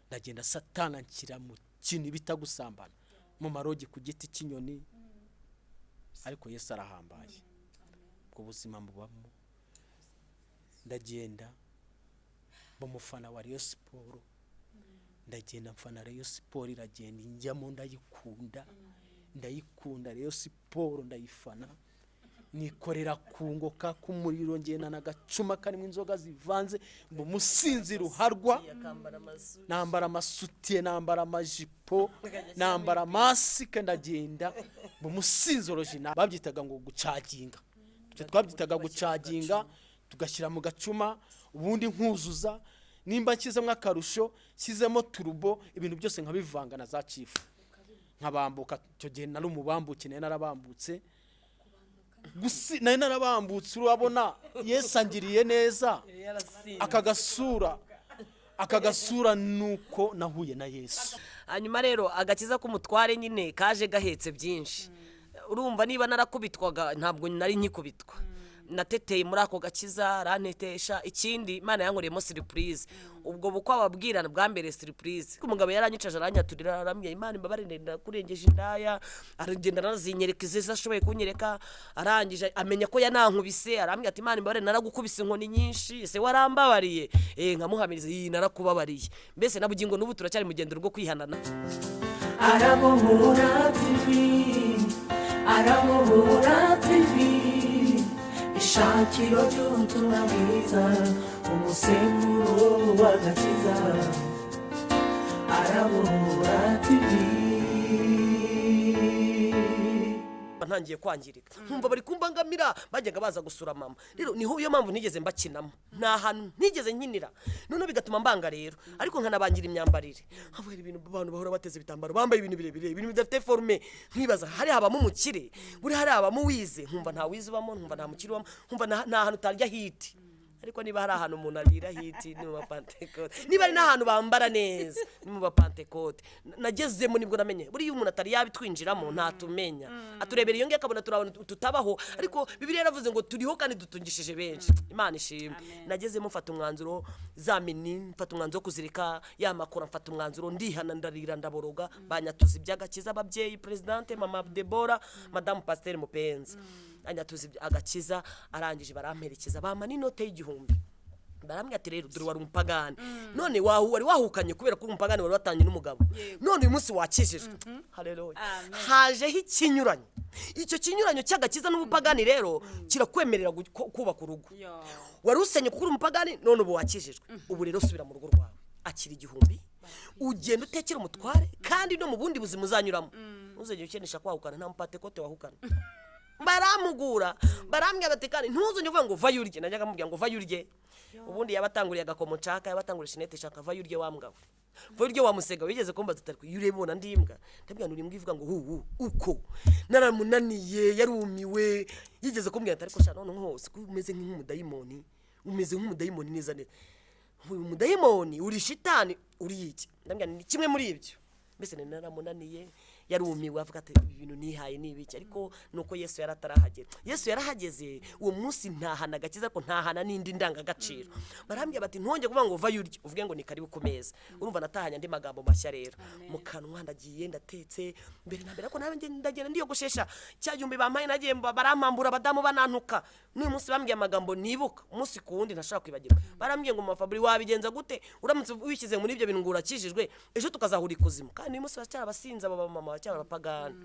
ndagenda satana nshyira mu kintu bita gusambana mu marogi ku giti cy'inyoni, ariko Yesu arahambaye ubwo buzima mubamo. Ndagenda Umufana wa Rayon Sport, ndagenda mfana Rayon Sport, iragenda njyamo ndayikunda Rayon Sport ndayifana, nikorera kungoka k'umuriro, ngenda n'agacuma karimo inzoga zivanze, ngo musinzi ruharwa, nambara amasutiye, nambara amajipo, nambara masike, ndagenda ngo musinzi original. Babyitaga ngo gucaginga, twabyitaga gucaginga, tugashyira mu gacuma, ubundi nkuzuza, nimba nshyizemo akarusho, nshyizemo turbo, ibintu byose nkabivanga na za chief, nkabambuka. Icyo gihe nari umubambuke, nari narabambutse, nari narabambutse, urabona Yesu angiriye neza, akagasura nuko nahuye na Yesu. Hanyuma rero agakiza k'umutware nyine kaje gahetse byinshi. Urumva niba narakubitwaga ntabwo nari nkikubitwa, nateteye muri ako gakiza, ranetesha. Ikindi Imana yankoreyemo surprise, ubwo bukwa babwirana bwa mbere surprise. Umugabo yaranyicaje aranyaturira, arambye Imana imbabarire ndakurengeje indaya, aragenda nazinyereka iziza ashoboye kunyereka, arangije amenya ko yanankubise, arambye ati Imana imbabarire naragukubise inkoni nyinshi, ese warambabariye? Nkamuhamiriza iyi narakubabariye. Mbese nabugingo n'ubu turacyari mu gendo rwo kwihanana. Arabohora TV, Arabohora TV, ishakiro ry'ubutumwa bwiza, umusemburo w'agakiza. Arabohora TV. Ntangiye kwangirika, nkumva bari kumbangamira, bajyaga baza gusura mama. Rero niho iyo mpamvu nigeze mbakinamo, nta hantu nigeze nkinira, none bigatuma mbanga rero. Ariko nkanabangira imyambarire, havuye ibintu abantu bahora bateze bitambaro, bambaye ibintu birebire, ibintu bidafite forme, nkibaza hari habamo umukire, buri hari habamo wize, nkumva nta wize ubamo, nkumva nta mukire ubamo, nkumva nta hantu utarya hiti. Ariko niba hari ahantu umuntu arira hiti ni mu bapantekote, niba ari n'ahantu bambara neza ni mu bapantekote. Nagezemo nibwo namenye buri umuntu atari yabitwinjiramo ntatumenya, aturebera iyo ngiye akabona turabona tutabaho. Ariko Bibiliya yaravuze ngo turiho kandi dutungishije benshi. Imana ishimwe. Nagezemo mfata umwanzuro, zamini mfata umwanzuro kuzirika yamakora, mfata umwanzuro ndihana, ndarira, ndaboroga, banyatuza iby'agakiza, ababyeyi, presidente mama Deborah, madame pasteur Mupenzi, anyatuza agakiza. Arangije baramperekeza, bampa n'inote y'igihumbi, barambwira ati rero dore wari umupagani, none wari wahukanye kubera ko umupagani wari watanye n'umugabo, none uyu munsi wakijijwe. Haleluya. Hajeho ikinyuranyo, icyo kinyuranyo cy'agakiza n'ubupagani rero kirakwemerera kubaka urugo. Wari usenye kuko uri umupagani, none ubu wakijijwe. Ubu rero subira mu rugo rwawe, akira igihumbi, ugenda utekera umutware, kandi no mu bundi buzima uzanyuramo. Uzajya ukenesha kwahukana, nta mupatekote wahukana. Baramugura, barambwira bati kandi ntuzonye uvuga ngo vayo urye. Najyaga mubwira ngo vayo urye, ubundi yabatanguriye agakomo nshaka, yabatanguriye shinete shaka, vayo urye wambwa, vayo urye wamusega. Wigeze kumba tutariko yurebona ndimbwa, ndabwira nuri mbwa ivuga ngo uko naramunaniye, yarumiwe. Yigeze kumbwira ati ariko shano hose umeze nk'umudayimoni, umeze nk'umudayimoni neza neza. Uyu mudayimoni uri shitani uri iki? Ndabwira ni kimwe muri ibyo. Mbese naramunaniye, yarumiwe, avuga ati ibintu nihaye nibiki. Ariko nuko Yesu yaratarahageze. Yesu yarahageze uwo munsi, ntahana agakiza ko ntahana n'indi ndangagaciro. Barambye bati ntonge kuvuga ngo vayo urye, uvuge ngo ni karibu ku meza. Urumva natahanya andi magambo mashya rero mu kanwa. Ndagiye ndatetse mbere na mbere, ko nawe ndagenda ndiyogoshesha cya gihumbi bampaye, nagiye barampambura, abadamu banantuka. N'uyu munsi bambwiye amagambo nibuka umunsi ku wundi ntashaka kwibagirwa. Barambwiye ngo Mafabri wabigenza gute uramutse wishyize muri ibyo bintu ngo urakijijwe, ejo tukazahura ikuzimu. Kandi uyu munsi bacyara abasinzi, aba mama cyangwa abapagani.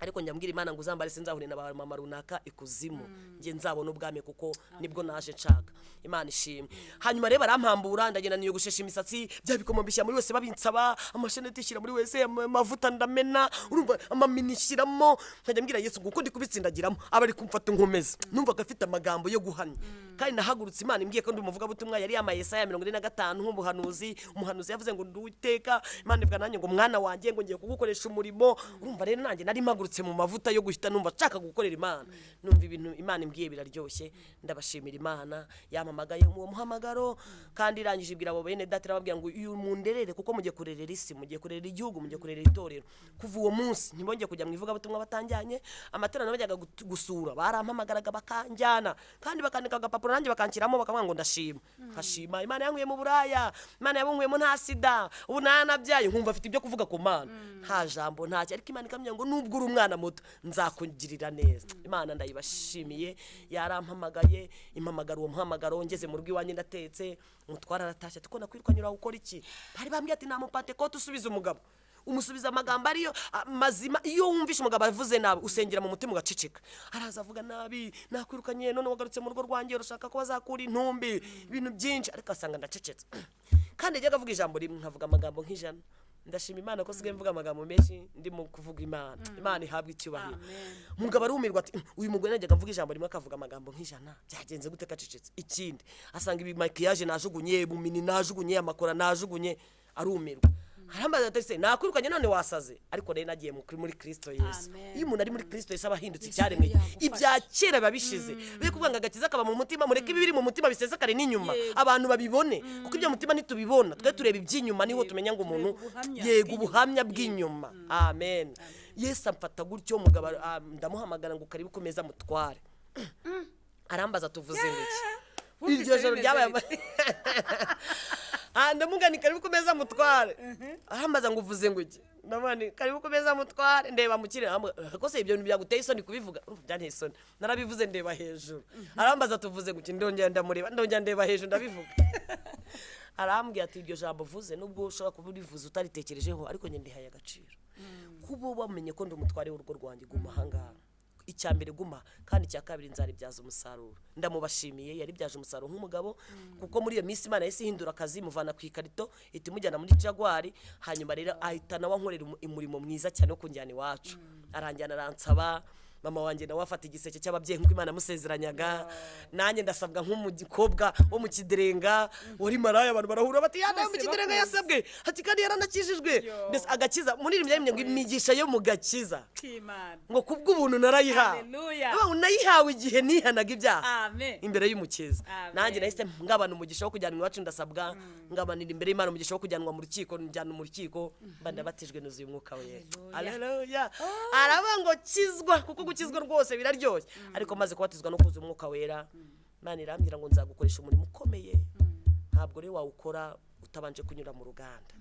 Ariko njyambwira Imana ngo uzambare sinzahure na ba mama runaka ikuzimu, nge nzabona ubwami kuko nibwo naje nshaka. Imana ishimwe. Hanyuma rero barampambura, ndagenda niyogoshesha imisatsi, bya bikomo bishyira muri wese babinsaba, amashenete ishyira muri wese, amavuta ndamena, urumva amamini ishyiramo. Nkajya mbwira Yesu kuko ndi kubitsindagiramo, aba ari kumfata nkomeza. Numvaga afite amagambo yo guhanya, kandi nahagurutse Imana imbwiye ko ndi umuvuga butumwa. Yari yamaye Yesaya 45 nk'umuhanuzi. Umuhanuzi yavuze ngo nduwiteka Imana ivuga nanjye ngo mwana wanjye ngo ngiye kugukoresha umurimo. Urumva rero nanjye nari mpagurutse nagurutse mu mavuta yo guhita numva nshaka gukorera Imana, numva ibintu Imana imbwiye biraryoshye. Ndabashimira Imana yampamagaye mu muhamagaro, kandi irangije ibwira abo bene data irababwira ngo uyu munderere kuko mugiye kurerera isi, mugiye kurerera igihugu, mugiye kurerera itorero. Kuva uwo munsi ntibongeye kujya mu ivuga butumwa batanjyanye, amaterano bajyaga gusura barampamagaraga bakanjyana, kandi bakandika agapapuro nanjye bakanshyiramo bakavuga ngo ndashima. Nkashima Imana yankuye mu buraya, Imana yabunkuyemo nta sida, ubu nanabyaye, nkumva afite ibyo kuvuga ku Mana, nta jambo ntacyo, ariko Imana ikamenya ngo nubwo uri umwana muto nzakugirira neza. Imana ndayibashimiye, yarampamagaye impamagara uwo muhamagaro. Ngeze mu rugo iwanjye ndatetse, umutwara aratashye ati ko nakwirukanyura ukora iki? Bari bambwiye ati nta mupantekote usubiza umugabo, umusubiza amagambo ariyo mazima. Iyo wumvishe umugabo avuze nabi usengera mu mutima ugacicika. Araza avuga nabi, nakwirukanye none wagarutse mu rugo rwanjye urashaka ko bazakura intumbi, ibintu byinshi, ariko asanga ndacecetse. Kandi njyaga avuga ijambo rimwe nkavuga amagambo nk'ijana. Ndashima Imana ko sigaye mvuga amagambo menshi ndi mu kuvuga Imana. Imana ihabwa icyubahiro. Umugabo arumirwa ati uyu mugore najyaga mvuga ijambo rimwe akavuga amagambo nk'ijana, byagenze gute kacecetse? Ikindi asanga ibi makiyaje najugunye, bumini najugunye, amakora najugunye, arumirwa. Harambaza ati nakwirukanye none wasaze, ariko rero nagiye muri Kristo Yesu. Iyo umuntu ari muri Kristo Yesu abahindutse icyaremwe, ibya kera babishize. Biri kuvuga ngo agakiza kaba mu mutima, mureke ibiri mu mutima bisesekare n'inyuma abantu babibone, kuko ibyo mutima ntitubibona, twe tureba iby'inyuma niho tumenya ngo umuntu yego ubuhamya bw'inyuma. Amen. Yesu amfata gutyo, umugabo ndamuhamagara ngo karibu kumeza mutware. Arambaza tuvuze ngo iryo joro ryabaye ndamugani karibu kumeza mutware. Arambaza ngo uvuze ngo iki? Ndamani karibu kumeza mutware, ndeba mukire ko se ibyo bintu byaguteye isoni kubivuga. Byanteye isoni, narabivuze ndeba hejuru. Arambaza tuvuze ngo iki? Ndongera ndamureba, ndongera ndeba hejuru ndabivuga. Arambwira ati iryo jambo uvuze nubwo ushobora kuba urivuze utaritekerejeho, ariko njye ndihaye agaciro. Kubo bamenye ko ndi umutware w'urugo rwanjye, guma hangana. Icyambere guma, kandi icya kabiri nzaribyaza umusaruro. Ndamubashimiye yaribyaje umusaruro nk'umugabo, kuko muri iyo minsi Imana yahise ihindura akazi, muvana ku ikarito itimujyana muri Jaguar. Hanyuma rero ahita nawe ankorera umurimo mwiza cyane wo kunjyana iwacu. Aranjyana aransaba, mama wanjye nawe afata igiseke cy'ababyeyi nk'uko Imana yamusezeranyaga. Nanjye ndasabwa nk'umukobwa wo mu Kiderenga wari maraya, abantu barahura bati yana mu Kiderenga yasabwe, ati kandi yaranakijijwe. Mbese agakiza muri rimwe ngo imigisha yo mu gakiza ngo kubw'ubuntu narayihawe. Nayihawe igihe nihanaga ibyaha imbere y'umukiza. Nanjye nahise ngabana umugisha wo kujyanwa iwacu, ndasabwa ngabanira imbere y'Imana umugisha wo kujyanwa mu rukiko, njyana mu rukiko bandabatijwe nuzuye umwuka wera. Haleluya. Araba ngo kizwa, kuko gukizwa rwose biraryoshye, ariko maze kubatizwa no kuza umwuka wera, Imana irambwira ngo nzagukoresha umurimo ukomeye. Ntabwo rero wawukora utabanje kunyura mu ruganda.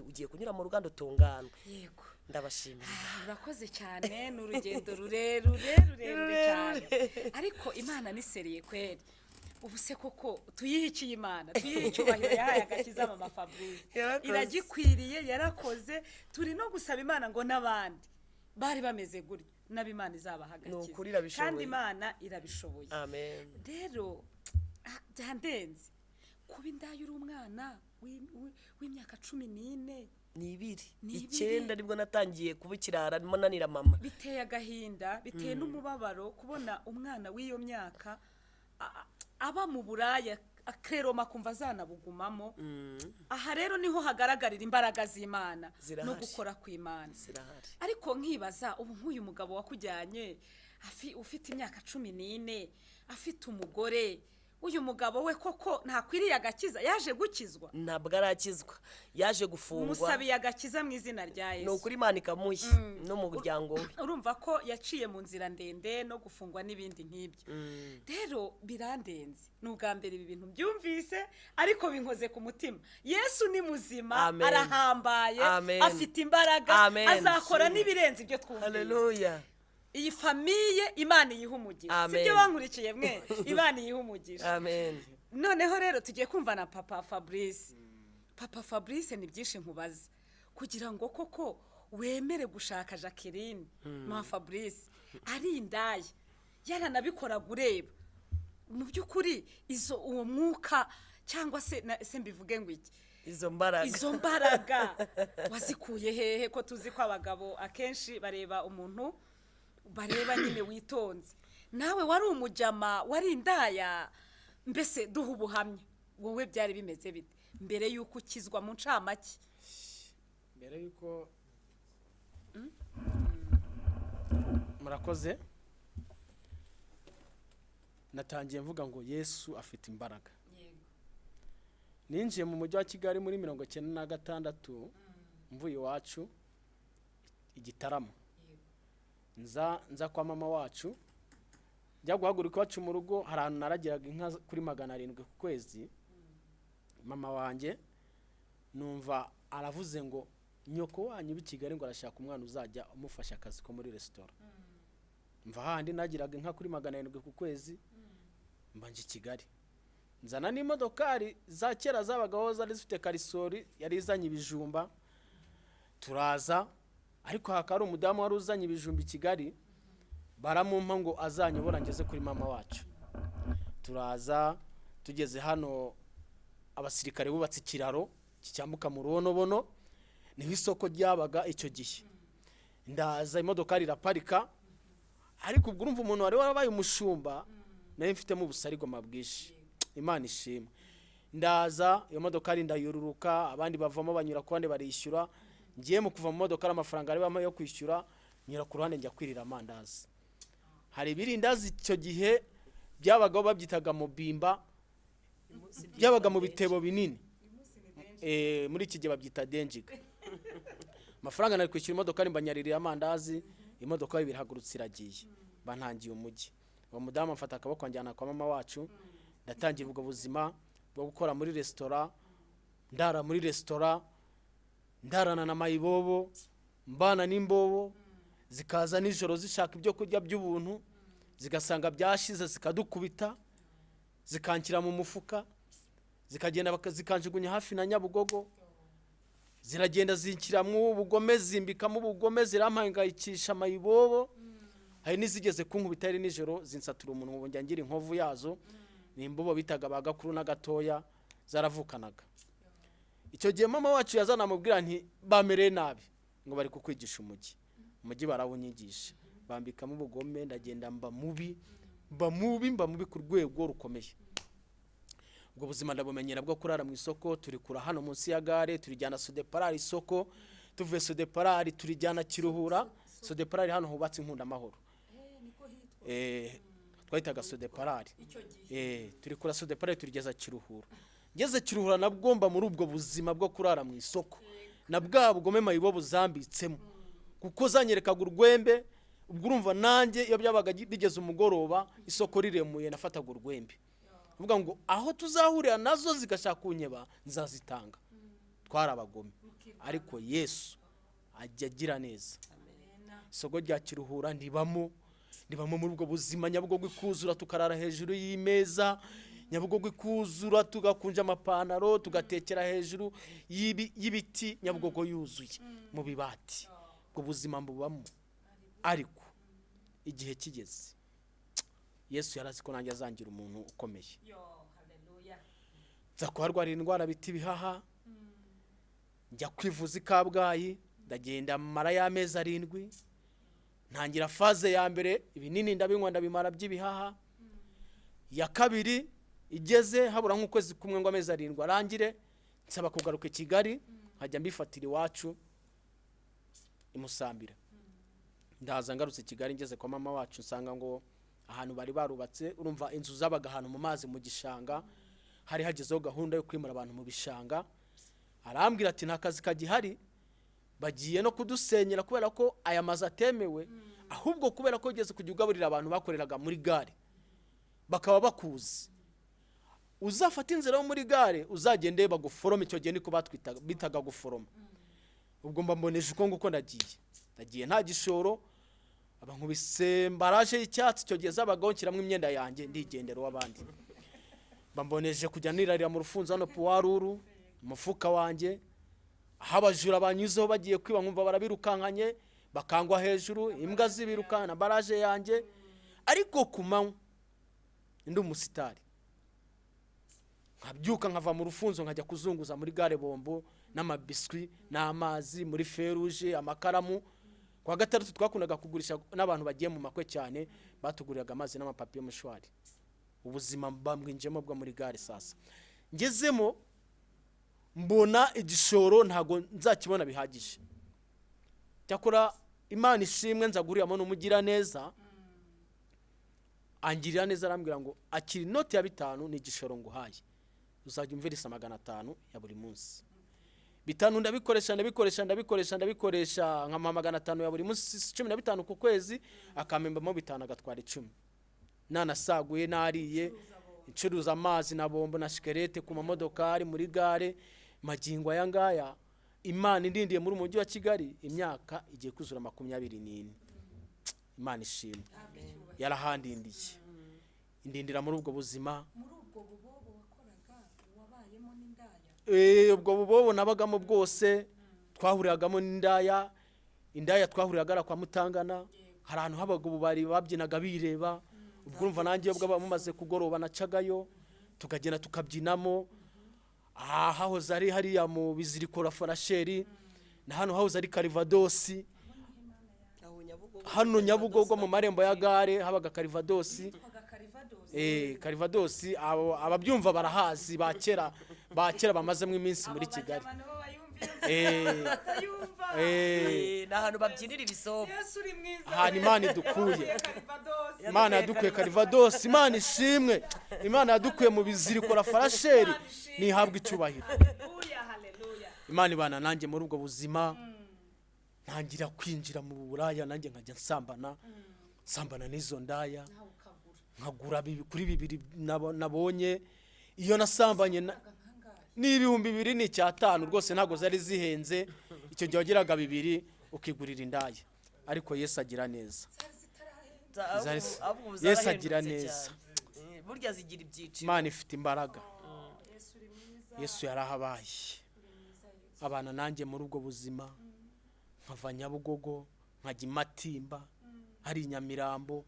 Ugiye kunyura mu ruganda utunganwe. Yego, ndabashimira. Urakoze cyane, n'urugendo rurerure cyane, ariko Imana niseriye kweri. Ubu se koko tuyihikiye Imana, tuyihicyubahiro yahaye agakiza mama Fabrice, iragikwiriye, yarakoze. Turi no gusaba Imana ngo n'abandi bari bameze gutyo n'abimana izabahagakiza, kandi Imana irabishoboye. Amen. Rero byandenze kuba indaye uri umwana w'imyaka 14 n'ibiri 9 nibwo natangiye kuba ikirara nanira mama. Biteye agahinda, biteye n'umubabaro kubona umwana w'iyo myaka aba mu buraya akeroma kumva zanabugumamo. Aha rero niho hagaragarira imbaraga z'Imana no gukora kw'Imana. Ariko nkibaza ubu nk'uyu mugabo wakujyanye ufite imyaka 14, afite umugore, uyu mugabo we koko ntakwiriye agakiza? Yaje gukizwa? Ntabwo arakizwa, yaje gufungwa. Musabiye agakiza mu izina rya Yesu. No kuri Imana ikamuhe no mu muryango we. Urumva ko yaciye mu nzira ndende no gufungwa n'ibindi nk'ibyo. Rero birandenze, n'ubwa mbere ibi bintu byumvise, ariko binkoze ku mutima. Yesu ni muzima, arahambaye, afite imbaraga, azakora n'ibirenze ibyo twumvise. Haleluya. Iyi famiye Imana yihumugisha. Sibyo bankurikiye mwe, Imana yihumugisha. Amen. Noneho rero tugiye kumva na Papa Fabrice. Papa Fabrice ni byinshi nkubaza kugira ngo koko wemere gushaka Jacqueline mama Fabrice ari indaye, yaranabikora gureba. Mu byukuri uwo mwuka cyangwa se mbivuge ngo iki, izo mbaraga wazikuye hehe? Ko tuzi ko abagabo akenshi bareba umuntu, bareba nyine witonze. Nawe wari umujama, wari indaya, mbese duha ubuhamya, wowe byari bimeze bite mbere yuko ukizwa mu ncamake? Mbere yuko murakoze. Natangiye mvuga ngo Yesu afite imbaraga. Ninjiye mu mujyi wa Kigali muri 1996 mvuye iwacu igitaramo. Nza kwa mama wacu. Njya guhaguruka iwacu mu rugo, hari ahantu naragiraga inka kuri 700 ku kwezi. Mama wanjye numva aravuze ngo nyoko wanyu b'i Kigali ngo arashaka umwana uzajya umufasha akazi ko muri restaurant. Mva handi nagiraga inka kuri 700 ku kwezi, mbanje Kigali. Nzana n'imodokari za kera zabagaho zari zifite karisori yari izanye ibijumba. Turaza, ariko hakari umudamu wari uzanye ibijumba i Kigali, baramumpa ngo azanyobora ngeze kuri mama wacu. Turaza, tugeze hano abasirikare bubatse ikiraro kicyambuka mu Rubonobono, niho isoko ryabaga icyo gihe. Ndaza imodokari iraparika, ariko ubwo urumva umuntu wari warabaye umushumba naye mfitemo ubusarigoma bwinshi. Imana ishimwe. Ndaza iyo modokari ndayururuka, abandi bavamo banyura ku bandi barishyura. Ngiye mu kuva mu modokari amafaranga ari bama yo kwishyura, nyura ku ruhande njya kwirira amandazi. Hari ibirindazi icyo gihe byabagaho babyitaga mu bimba, byabaga mu bitebo binini. Muri iki gihe babyita denjiga. Amafaranga nari kwishyura imodokari mbanyaririye amandazi, imodoka ibirahagurutse iragiye. Bantangiye umujyi. Uwo mudamu amfata akaboko anjyana kwa mama wacu. Ndatangira ubwo buzima bwo gukora muri restaurant, ndara muri restaurant, ndarana na mayibobo, mbana n'imbobo, zikaza nijoro zishaka ibyo kurya by'ubuntu, zigasanga byashize zikadukubita, zikankira mu mufuka, zikagenda zikanjugunya hafi na Nyabugogo, ziragenda zinkiramwo ubugome, zimbikamo ubugome, zirampangayikisha mayibobo. Hari nizigeze kunkubita ari nijoro zinsatura umuntu ngo njya ngira inkovu yazo. Nimbobo bitaga bagakuru na gatoya zaravukanaga. Icyo gihe mama wacu yazana amubwira nti bamere nabi ngo bari kukwigisha umujyi barawunyigisha, bambikamo ubugome, ndagenda mba mubi ku rwego rukomeye. Ubwo buzima ndabumenyera bwo kurara mu isoko. Turi kura hano munsi ya gare, turijyana Sodeparari isoko, tuvuye Sodeparari turijyana Kiruhura. Sodeparari hano hubatse Inkunda Amahoro, twahitaga Sodeparari. Turi kura Sodeparari turigeza Kiruhura. Ngeze Kiruhura nabwo muri ubwo buzima bwo kurara mu isoko, na bwa bugome mayibo buzambitsemo, kuko zanyerekaga urwembe. Ubwo urumva nanjye iyo byabaga bigeze umugoroba isoko riremuye nafataga urwembe, uvuga ngo aho tuzahurira nazo zigashaka kunyeba nzazitanga. Twarabagome, ariko Yesu ajya agira neza. Isoko rya Kiruhura ndibamo muri ubwo buzima. Nyabugogo ikuzura tukarara hejuru y'imeza, Nyabugogo ikuzura tugakunja amapantaro tugatekera hejuru y'ibiti, Nyabugogo yuzuye mu bibati. Ubwo buzima mbubamo, ariko igihe kigeze Yesu yarazi ko nanjye azangira umuntu ukomeye. Nza kuharwara indwara biti bihaha, njya kwivuza i Kabgayi, ndagenda mara y'amezi 7. Ntangira faze ya mbere, ibinini ndabinywa ndabimara by'ibihaha. Ya kabiri igeze habura nk'ukwezi kumwe ngo amezi 7 arangire, nsaba kugaruka i Kigali nkajya mbifatira iwacu imusambira. Ndaza ngarutse Kigali, ngeze kwa mama wacu nsanga ngo ahantu bari barubatse, urumva inzu zabaga ahantu mu mazi mu gishanga, hari hagezeho gahunda yo kwimura abantu mu bishanga. Arambwira ati nakazi kagihari, bagiye no kudusenyera kubera ko aya mazi atemewe, ahubwo kubera ko ugeze kujya ugaburira abantu bakoreraga muri gare bakaba bakuzi, uzafata inzira yo muri gare uzagende baguforoma. Icyo gihe niko bitaga guforoma. Ubwo mboneje uko nguko ndagiye nta gishoro, abankubise mbaraje y'icyatsi. Icyo gihe zabagaho nshyiramo imyenda yanjye ndigendera w'abandi. Bamboneje kujya nirarira mu rufunzo hano puwaruru umufuka wanjye, aho abajura banyuzeho bagiye kwiba nkumva barabirukankanye bakangwa hejuru, imbwa zibirukana baraje yanjye. Ariko kumanywa ndi umusitari, nkabyuka nkava mu rufunzo nkajya kuzunguza muri gare bombo n'amabiswi n'amazi muri feruje, amakaramu. Kwa gatandatu twakundaga kugurisha n'abantu bagiye mu makwe cyane, batuguriraga amazi n'amapapiye mushwari. Ubuzima bambwinjemo bwo muri gare. Sasa ngezemo mbona igishoro ntago nzakibona bihagije. Cyakora Imana ishimwe nza guhuriramo n'umugira neza, angirira neza arambwira ngo akiri inoti ya 5 ni igishoro nguhaye, uzajya umvirisa 500 ya buri munsi. 5 ndabikoresha nka 500 ya buri munsi, 15 ku kwezi, akamembamo 5 agatwara 10. Nanasaguye nariye, incuruza amazi na bombo na shikarete ku mamodokari muri gare, magingo aya ngaya Imana indindiye muri umujyi wa Kigali imyaka igiye kuzura 24. Imana ishimwe, yarahandindiye indindira muri ubwo buzima. muri ubwo bubobo wakoraga wabayemo n'indaya? Ubwo bubobo nabagamo bwose twahuriragamo n'indaya. Indaya twahuriraga kwa Mutangana, hari ahantu habaga ububari babyinaga bireba. Ubwo urumva nanjye ubwo bamaze kugoroba nacagayo tukagenda tukabyinamo. Hahoze ari hariya mu bizirikora farasheri, na hano hahoze ari Karivadosi, hano Nyabugogo mu marembo ya gare habaga Karivadosi. Karivadosi ababyumva barahazi, bakera bamazemo iminsi muri Kigali. Nahantu babyinira ibisobe. Aha Imana idukuye, Imana yadukuye Karivadosi. Imana ishimwe, Imana yadukuye mu bizirikora farasheri, nihabwa icyubahiro. Imana ibana nanjye muri ubwo buzima, ntangira kwinjira mu buraya, nanjye nkajya nsambana n'izo ndaya, nkagura kuri 2 nabonye. Iyo nasambanye ni 2,000 ni 5 rwose, ntago zari zihenze. Icyo gihe wagiraga 2 ukigurira indaya. Ariko Yesu agira neza, Yesu agira neza, burya zigira ibyiciro. Imana ifite imbaraga. Yesu yarahabaye, abana nanjye muri ubwo buzima. Nkava Nyabugogo nkajya Matimba, hari Nyamirambo.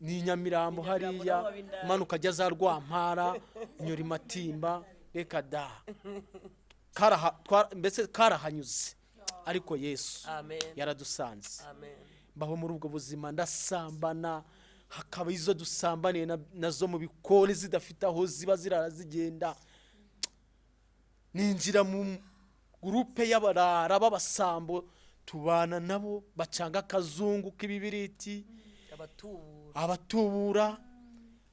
Ni Nyamirambo hariya, manuka ajya za Rwampara, nyuri Matimba. Reka da mbese karahanyuze, ariko Yesu yaradusanze. Baho muri ubwo buzima ndasambana, hakaba izo dusambaniye nazo mu bikoni zidafite aho ziba zirazigenda. Ninjira mu groupe y'abarara b'abasambo, tubana nabo bacanga akazungu k'ibibiriti, abatubura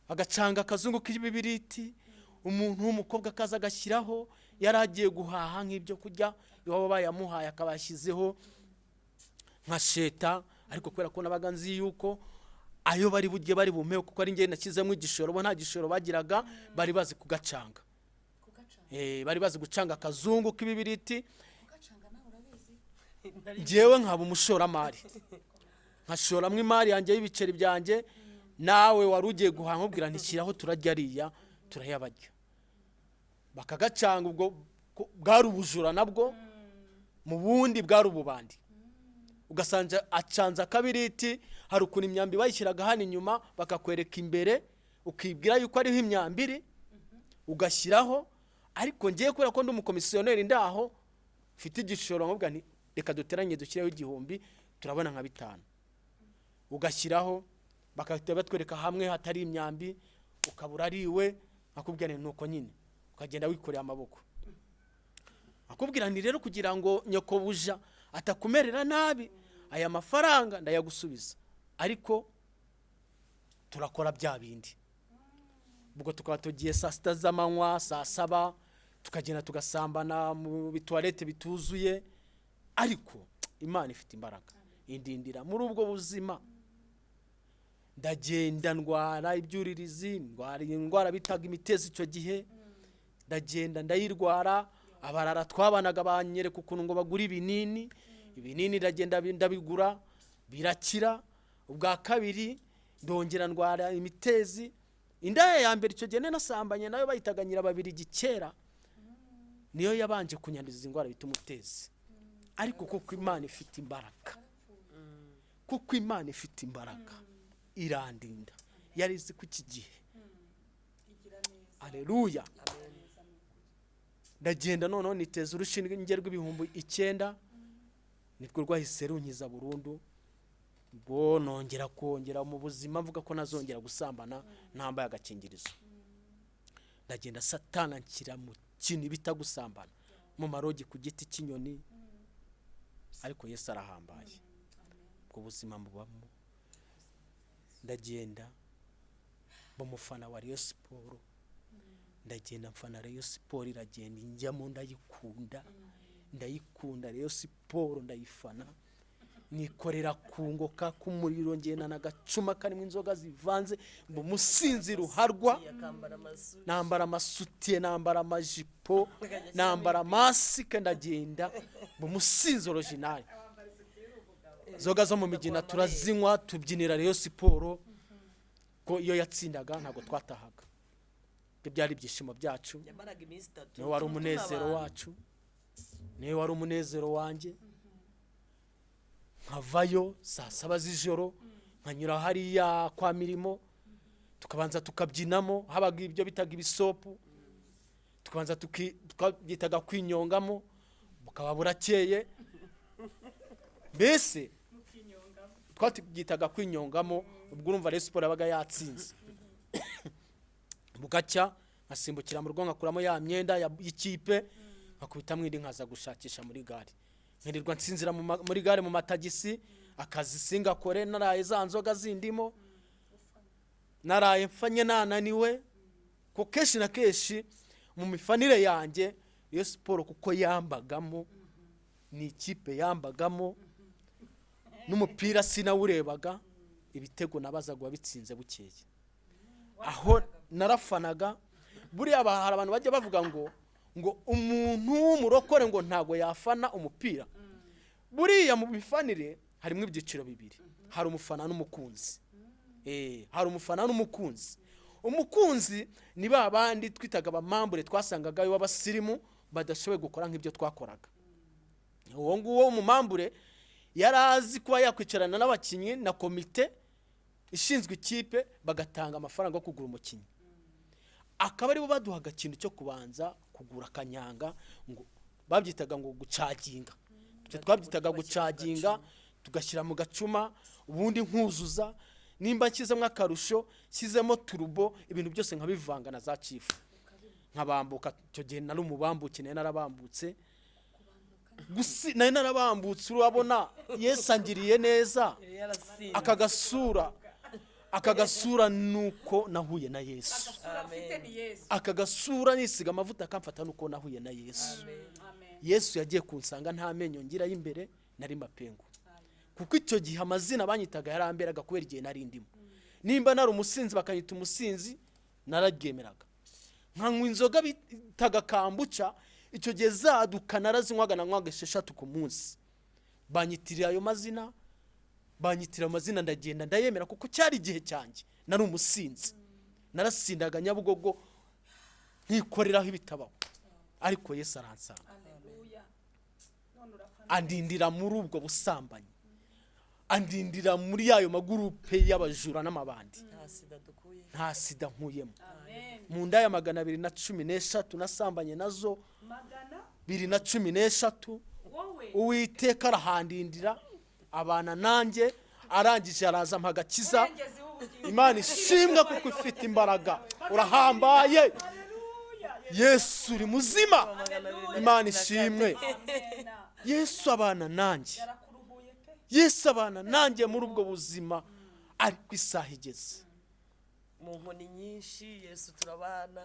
agacanga akazungu k'ibibiriti. Umuntu w'umukobwa akaza agashyiraho, yaragiye guhaha nk'ibyo kurya, iwabo bayamuhaye akabashyizeho nka sheta. Ariko kubera ko nabaga nzi yuko ayo bari bujye bari bumpeho, kuko ari ngiye nakizemo igishoro, bo nta gishoro bagiraga, bari bazi kugacanga. Bari bazi gucanga akazungu k'ibibiriti. Ngewe nkaba umushoramari, nkashoramwe imari yanjye y'ibiceri byanjye. Nawe wari ugiye guhaha nkubwira ntishyiraho turarya ariya turayabarya, bakagacanga. Ubwo bwari ubujura nabwo, mu bundi bwari ububandi. Ugasanga acanza akabiriti, hari ukuntu imyambi bayishyiraga hano inyuma bakakwereka imbere, ukibwira yuko ariho imyambiri ugashyiraho. Ariko ngiye kubera ko ndi umukomisiyoneri ndaho mfite igishoro, nkubwa nti reka duteranye dushyireho 1,000, turabona nka 5. Ugashyiraho bakahita batwereka hamwe hatari imyambi, ukabura ariwe. Akubwira nuko nyine ukagenda wikoreye amaboko. Akubwira ni rero kugira ngo nyoko buja atakumerera nabi, aya mafaranga ndayagusubiza, ariko turakora bya bindi. Ubwo tukaba tugiye saa 6 z'amanywa, saa 7 tukagenda tugasambana mu bitoilette bituzuye. Ariko Imana ifite imbaraga indindira muri ubwo buzima. Ndagenda ndwara ibyuririzi, indwara bitaga imitezi. Icyo gihe ndagenda ndayirwara. Abarara twabanaga banyereka ukuntu ngo bagura ibinini. Ndagenda ndabigura birakira. Ubwa kabiri ndongera ndwara imitezi. Indaya ya mbere icyo gihe nasambanye nayo bayitaga Nyirababiri gikera, niyo yabanje kunyandiza indwara bita umutezi. Ariko kuko Imana ifite imbaraga, kuko Imana ifite imbaraga irandinda, yarizi ku iki gihe. Haleluya. Ndagenda noneho niteza urushinge rw'ibihumbi 9, nitwo rwahise runkiza burundu. Ubwo nongera mu buzima, mvuga ko nazongera gusambana ntambaye agakingirizo. Ndagenda Satana nshyira mu kintu bita gusambana, mu marogi ku giti cy'inyoni. ariko Yesu arahambaye. Ubwo buzima mubamo ndagenda umufana wa Rayon Sport, ndagenda mfana Rayon Sport iragenda njyamo ndayikunda Rayon Sport ndayifana, nikorera kungoka k'umuriro ngena n'agacuma karimo inzoga zivanze, ngo musinzi ruharwa, nambara amasutiye, nambara amajipo, nambara masike, ndagenda ngo musinzi original. Zoga zo mu migina turazinywa, tubyinira Rayon Sport, ko iyo yatsindaga ntabwo twatahaga. Ibyo byari ibyishimo byacu, niwe wari umunezero wacu, niwe wari umunezero wanjye. Nkavayo saa 7 z'ijoro, nkanyura hariya kwa Mirimo, tukabanza tukabyinamo, habaga ibyo bitaga ibisopu, tukabanza tukabyitaga kwinyongamo, bukaba burakeye. Mbese twabyitaga kwinyongamo, ubwo urumva Rayon Sport yabaga yatsinze. Bugacya nkasimbukira mu rugo, ngakuramo ya myenda y'ikipe, nkakubita mwindi nkaza gushakisha muri gare. Nkirirwa nsinzira muri gare mu matagisi, akazi singakore, naraye za nzoga zindimo, naraye mfanye nananiwe. Ko keshi na keshi mu mifanire yanjye Rayon Sport kuko yambagamo, ni ikipe yambagamo, n'umupira sinawurebaga, ibitego nabazaga wabitsinze bukeye. Aho narafanaga, buriya hari abantu bajya bavuga ngo umuntu w'umurokore ngo ntago yafana umupira. Buriya mu mifanire harimo ibyiciro bibiri, hari umufana n'umukunzi. Hari umufana n'umukunzi. Umukunzi ni babandi twitaga abamambure, twasangaga y'abasirimu badashoboye gukora nk'ibyo twakoraga. Uwo nguwo mu mambure yarazi kuba yakwicarana n'abakinnyi na komite ishinzwe ikipe, bagatanga amafaranga yo kugura umukinnyi. Akaba ari bo baduhaga ikintu cyo kubanza kugura kanyanga, ngo babyitaga ngo gucaginga. Twabyitaga gucaginga, tugashyira mu gacuma, ubundi nkuzuza, nimba nshyizemo akarusho, nshyizemo turbo, ibintu byose nkabivanga na za chifu, nkabambuka. Icyo gihe nari umubambuke, nari narabambutse, nari narabambutse. Urabona Yesu angiriye neza, akagasura nuko nahuye na Yesu. Akagasura nisiga amavuta akamfata nuko nahuye na Yesu. Yesu yagiye kunsanga nta menyo ngira y'imbere, nari mapengu. Kuko icyo gihe amazina banyitaga yaramberaga kubera igihe nari ndimo. Nimba nari umusinzi bakanyita umusinzi, naragemeraga. Nkanywa inzoga bitaga kambuca, icyo gihe zaduka narazinywaga, nanywaga 6 ku munsi. Banyitirira ayo mazina, banyitira amazina, ndagenda ndayemera kuko cyari igihe cyanjye. Nari umusinzi, narasindaga Nyabugogo, nkikoreraho ibitabaho. Ariko Yesu aransanga, andindira muri ubwo busambanyi, andindira muri yayo magurupe y'abajura n'amabandi. Nta sida nkuyemo. Mu nda ya 213 nasambanye nazo 213. Uwiteka arahandindira, abana nanjye, arangije araza mpagakiza. Imana ishimwe kuko ifite imbaraga, urahambaye. Yesu uri muzima, Imana ishimwe. Yesu abana nanjye, Yesu abana nanjye muri ubwo buzima. Ariko isaha igeze, mu nkoni nyinshi Yesu turabana.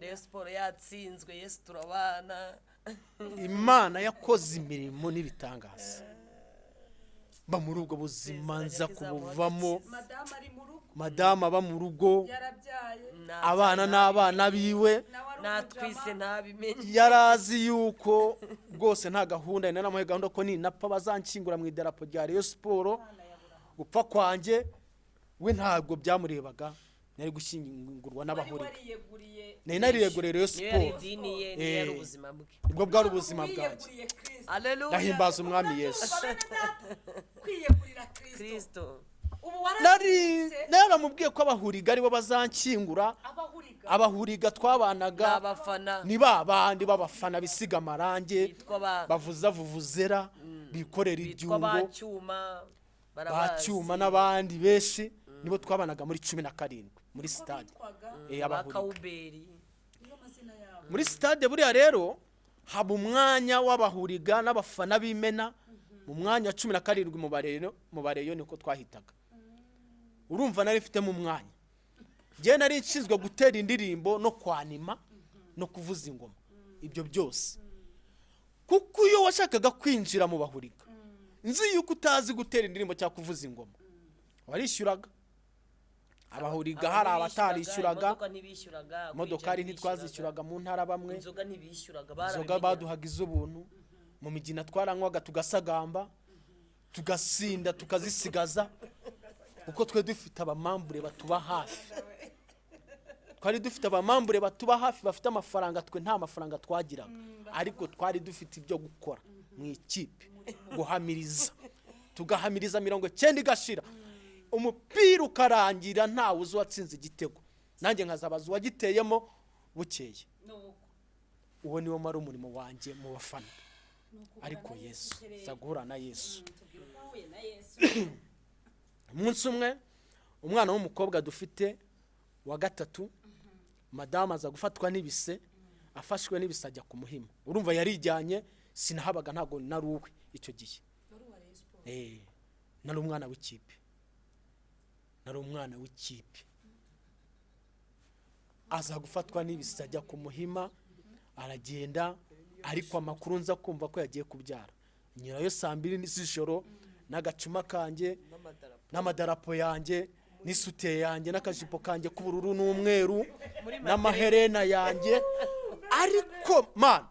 Rayon Sport yatsinzwe, Yesu turabana. Imana yakoze imirimo n'ibitangaza. Ba muri ubwo buzima nza kubuvamo. Madama aba mu rugo, abana n'abana biwe, natwise ntabimenye. yarazi yuko rwose nta gahunda, nanamuhe gahunda ko ninapfa bazankingura mu idarapo rya Rayon Sport. Gupfa kwanjye we ntabwo byamurebaga, nari gushyingurwa n'abahuriga. Nari nariyeguriye Rayon Sport, yari ubuzima bwe. ubwo bwari ubuzima bwanjye. Haleluya, ndahimbaza umwami Yesu. kwiyegurira Kristo. Nari naramubwiye ko abahuriga aribo bazankingura. Abahuriga twabanaga ni babandi babafana bisiga amarange, bavuza vuvuzera, bikorera ibyungo, bacyuma n'abandi benshi. Nibo twabanaga muri 17 muri stade. Abahuriga muri stade buriya rero haba umwanya w'abahuriga n'abafana b'Imena, mu mwanya wa 17 mu bareyo niko twahitaga. Urumva nari mfite mu mwanya je nari nshinzwe gutera indirimbo no kwanima no kuvuza ingoma ibyo byose, kuko iyo washakaga kwinjira mu bahuriga nzi yuko utazi gutera indirimbo cyangwa kuvuza ingoma warishyuraga. Abahuriga hari abatarishyuraga, modokari ntitwazishyuraga mu ntara, bamwe inzoga baduhaga iz'ubuntu, mu migina twaranywaga tugasagamba tugasinda tukazisigaza, kuko twe dufite abamambure batuba hafi. Twari dufite abamambure batuba hafi bafite amafaranga, twe nta mafaranga twagiraga, ariko twari dufite ibyo gukora mu ikipe, guhamiriza tugahamiriza 90 igashira, umupira ukarangira ntawe uzi watsinze igitego, nanjye nkazabaza uwagiteyemo bukeye. Uwo niwo mara umurimo wanjye mu bafana. Ariko Yesu zaguhura na Yesu. Umunsi umwe umwana w'umukobwa dufite wa gatatu, madama aza gufatwa n'ibise, afashwe n'ibise ajya ku Muhima. Urumva yarijyanye, sinahabaga ntago naruwe icyo gihe. Nari umwana w'ikipe. Aza gufatwa n'ibise ajya ku Muhima, aragenda, ariko amakuru nza kumva ko yagiye kubyara. Nyirayo 2 z'ijoro n'agacuma kanjye n'amadarapo yanjye n'isutiye yanjye n'akajipo kanjye k'ubururu n'umweru n'amaherena yanjye. Ariko man,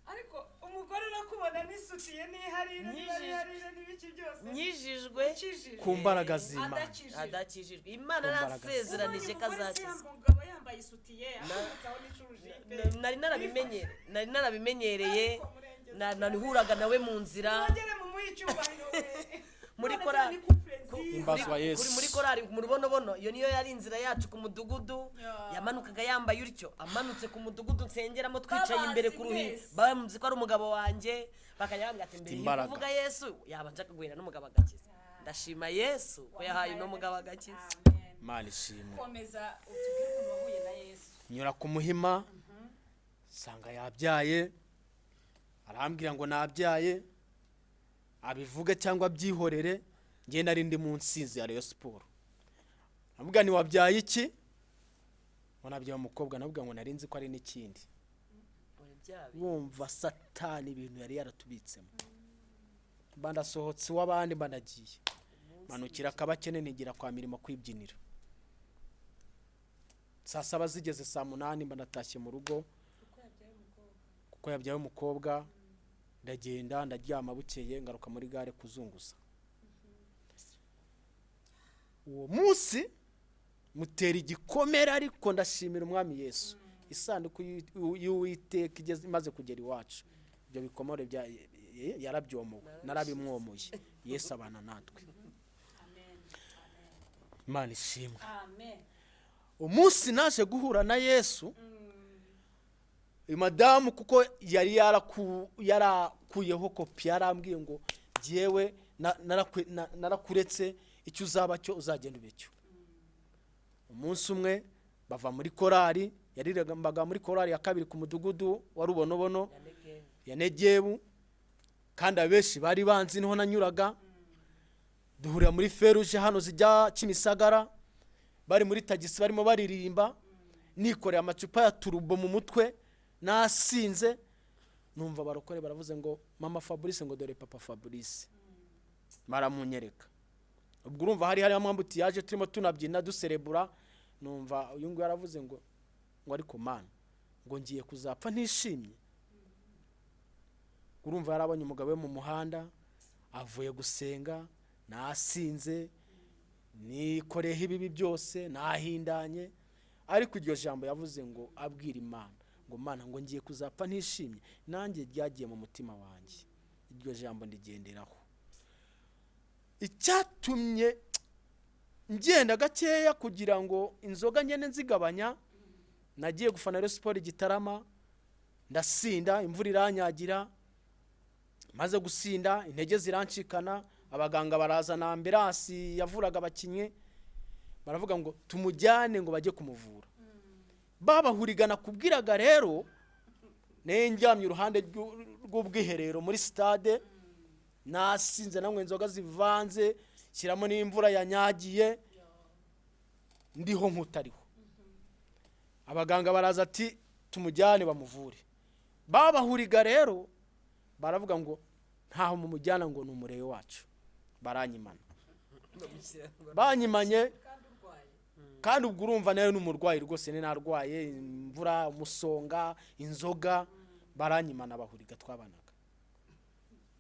ariko umugore nakubona n'isutiye n'iharira n'ibiki byose nyijijwe ku mbaraga z'Imana, adakijijwe. Imana yasezeranije kazakiza. umugabo yambaye isutiye akubutaho n'icuruje. Nari narabimenyereye, nanihuraga nawe mu nzira muri korali, muri korali mu rubonobono. Iyo niyo yari inzira yacu ku mudugudu. Yamanukaga yambaye utyo, amanutse ku mudugudu nsengeramo twicaye imbere ku ruhi, bamuzi ko ari umugabo wanjye, bakajya bambwira ati mbere kuvuga Yesu yaba nshaka guhera n'umugabo agakiza. Ndashima Yesu ko yahaye no mugabo agakiza. Imana ishimwe. Komeza utubwire ukuntu wahuye na Yesu. Nyura ku Muhima, sanga yabyaye, arambwira ngo nabyaye, abivuge cyangwa byihorere. Ngiye nari ndi mu nsinzi ya Rayon Sport. Ambwira ni wabyaye iki? Wanabyaye umukobwa. Nabwira ngo nari nzi ko ari n'ikindi. Wumva satani ibintu yari yaratubitsemo. Banda sohotse w'abandi banagiye. Manukira kabakene nigira kwa mirimo kwibyinira. Saa 7 zigeze saa 8 mbanatashye mu rugo. Kuko yabyaye umukobwa. Ndagenda ndaryama bukeye ngaruka muri gare kuzunguza. Uwo munsi mutera igikomere, ariko ndashimira umwami Yesu. Isanduku y'Uwiteka igeze imaze kugera iwacu. Ibyo bikomore yarabyomowe, narabimwomoye. Yesu abana natwe. Amen. Imana ishimwe. Amen. Umunsi naje guhura na Yesu, madamu kuko yari yarakuyeho kopi, yarambwiye ngo jewe narakuretse, icyo uzaba cyo uzagenda ubecyo. Umunsi umwe bava muri korali, yaririmbaga muri korali ya 2 ku mudugudu wa Rubonobono ya Negebu, kandi abeshi bari banzi niho nanyuraga. Duhurira muri feruje hano zijya Kimisagara, bari muri tagisi barimo baririmba, nikoreye amacupa ya turubo mu mutwe, nasinze. Numva barokore baravuze ngo mama Fabrice, ngo dore papa Fabrice. Maramunyereka. Ubwo urumva hari amwambuti yaje turimo tunabyina duserebura. Numva uyu ngo yaravuze ngo ariko man, ngo ngiye kuzapfa ntishimye. Urumva yarabonye umugabo we mu muhanda avuye gusenga, nasinze, nikoreho ibibi byose, nahindanye. Ariko iryo jambo yavuze ngo abwira Imana ngo Mana, ngo ngiye kuzapfa ntishimye, nanjye ryagiye mu mutima wanjye. Iryo jambo ndigenderaho. Icyatumye ngenda gakeya kugira ngo inzoga nyene nzigabanya, nagiye gufana Rayon Sport Gitarama, ndasinda, imvura iranyagira. Maze gusinda intege zirancikana, abaganga barazana ambulance yavuraga abakinyi, baravuga ngo tumujyane ngo bajye kumuvura. Babahurigana kubwiraga rero, nenjyamye uruhande rw'ubwiherero muri stade, nasinze nanywe inzoga zivanze shyiramo n'imvura yanyagiye ndiho nk'utariho. Abaganga baraza ati tumujyane bamuvure. Babahuriga rero baravuga ngo ntaho mumujyana ngo numureye wacu. Baranyimana. Banyimanye kandi ubwo urumva nayo n'umurwayi rwose ni narwaye imvura umusonga inzoga baranyimana bahuriga twabanaga.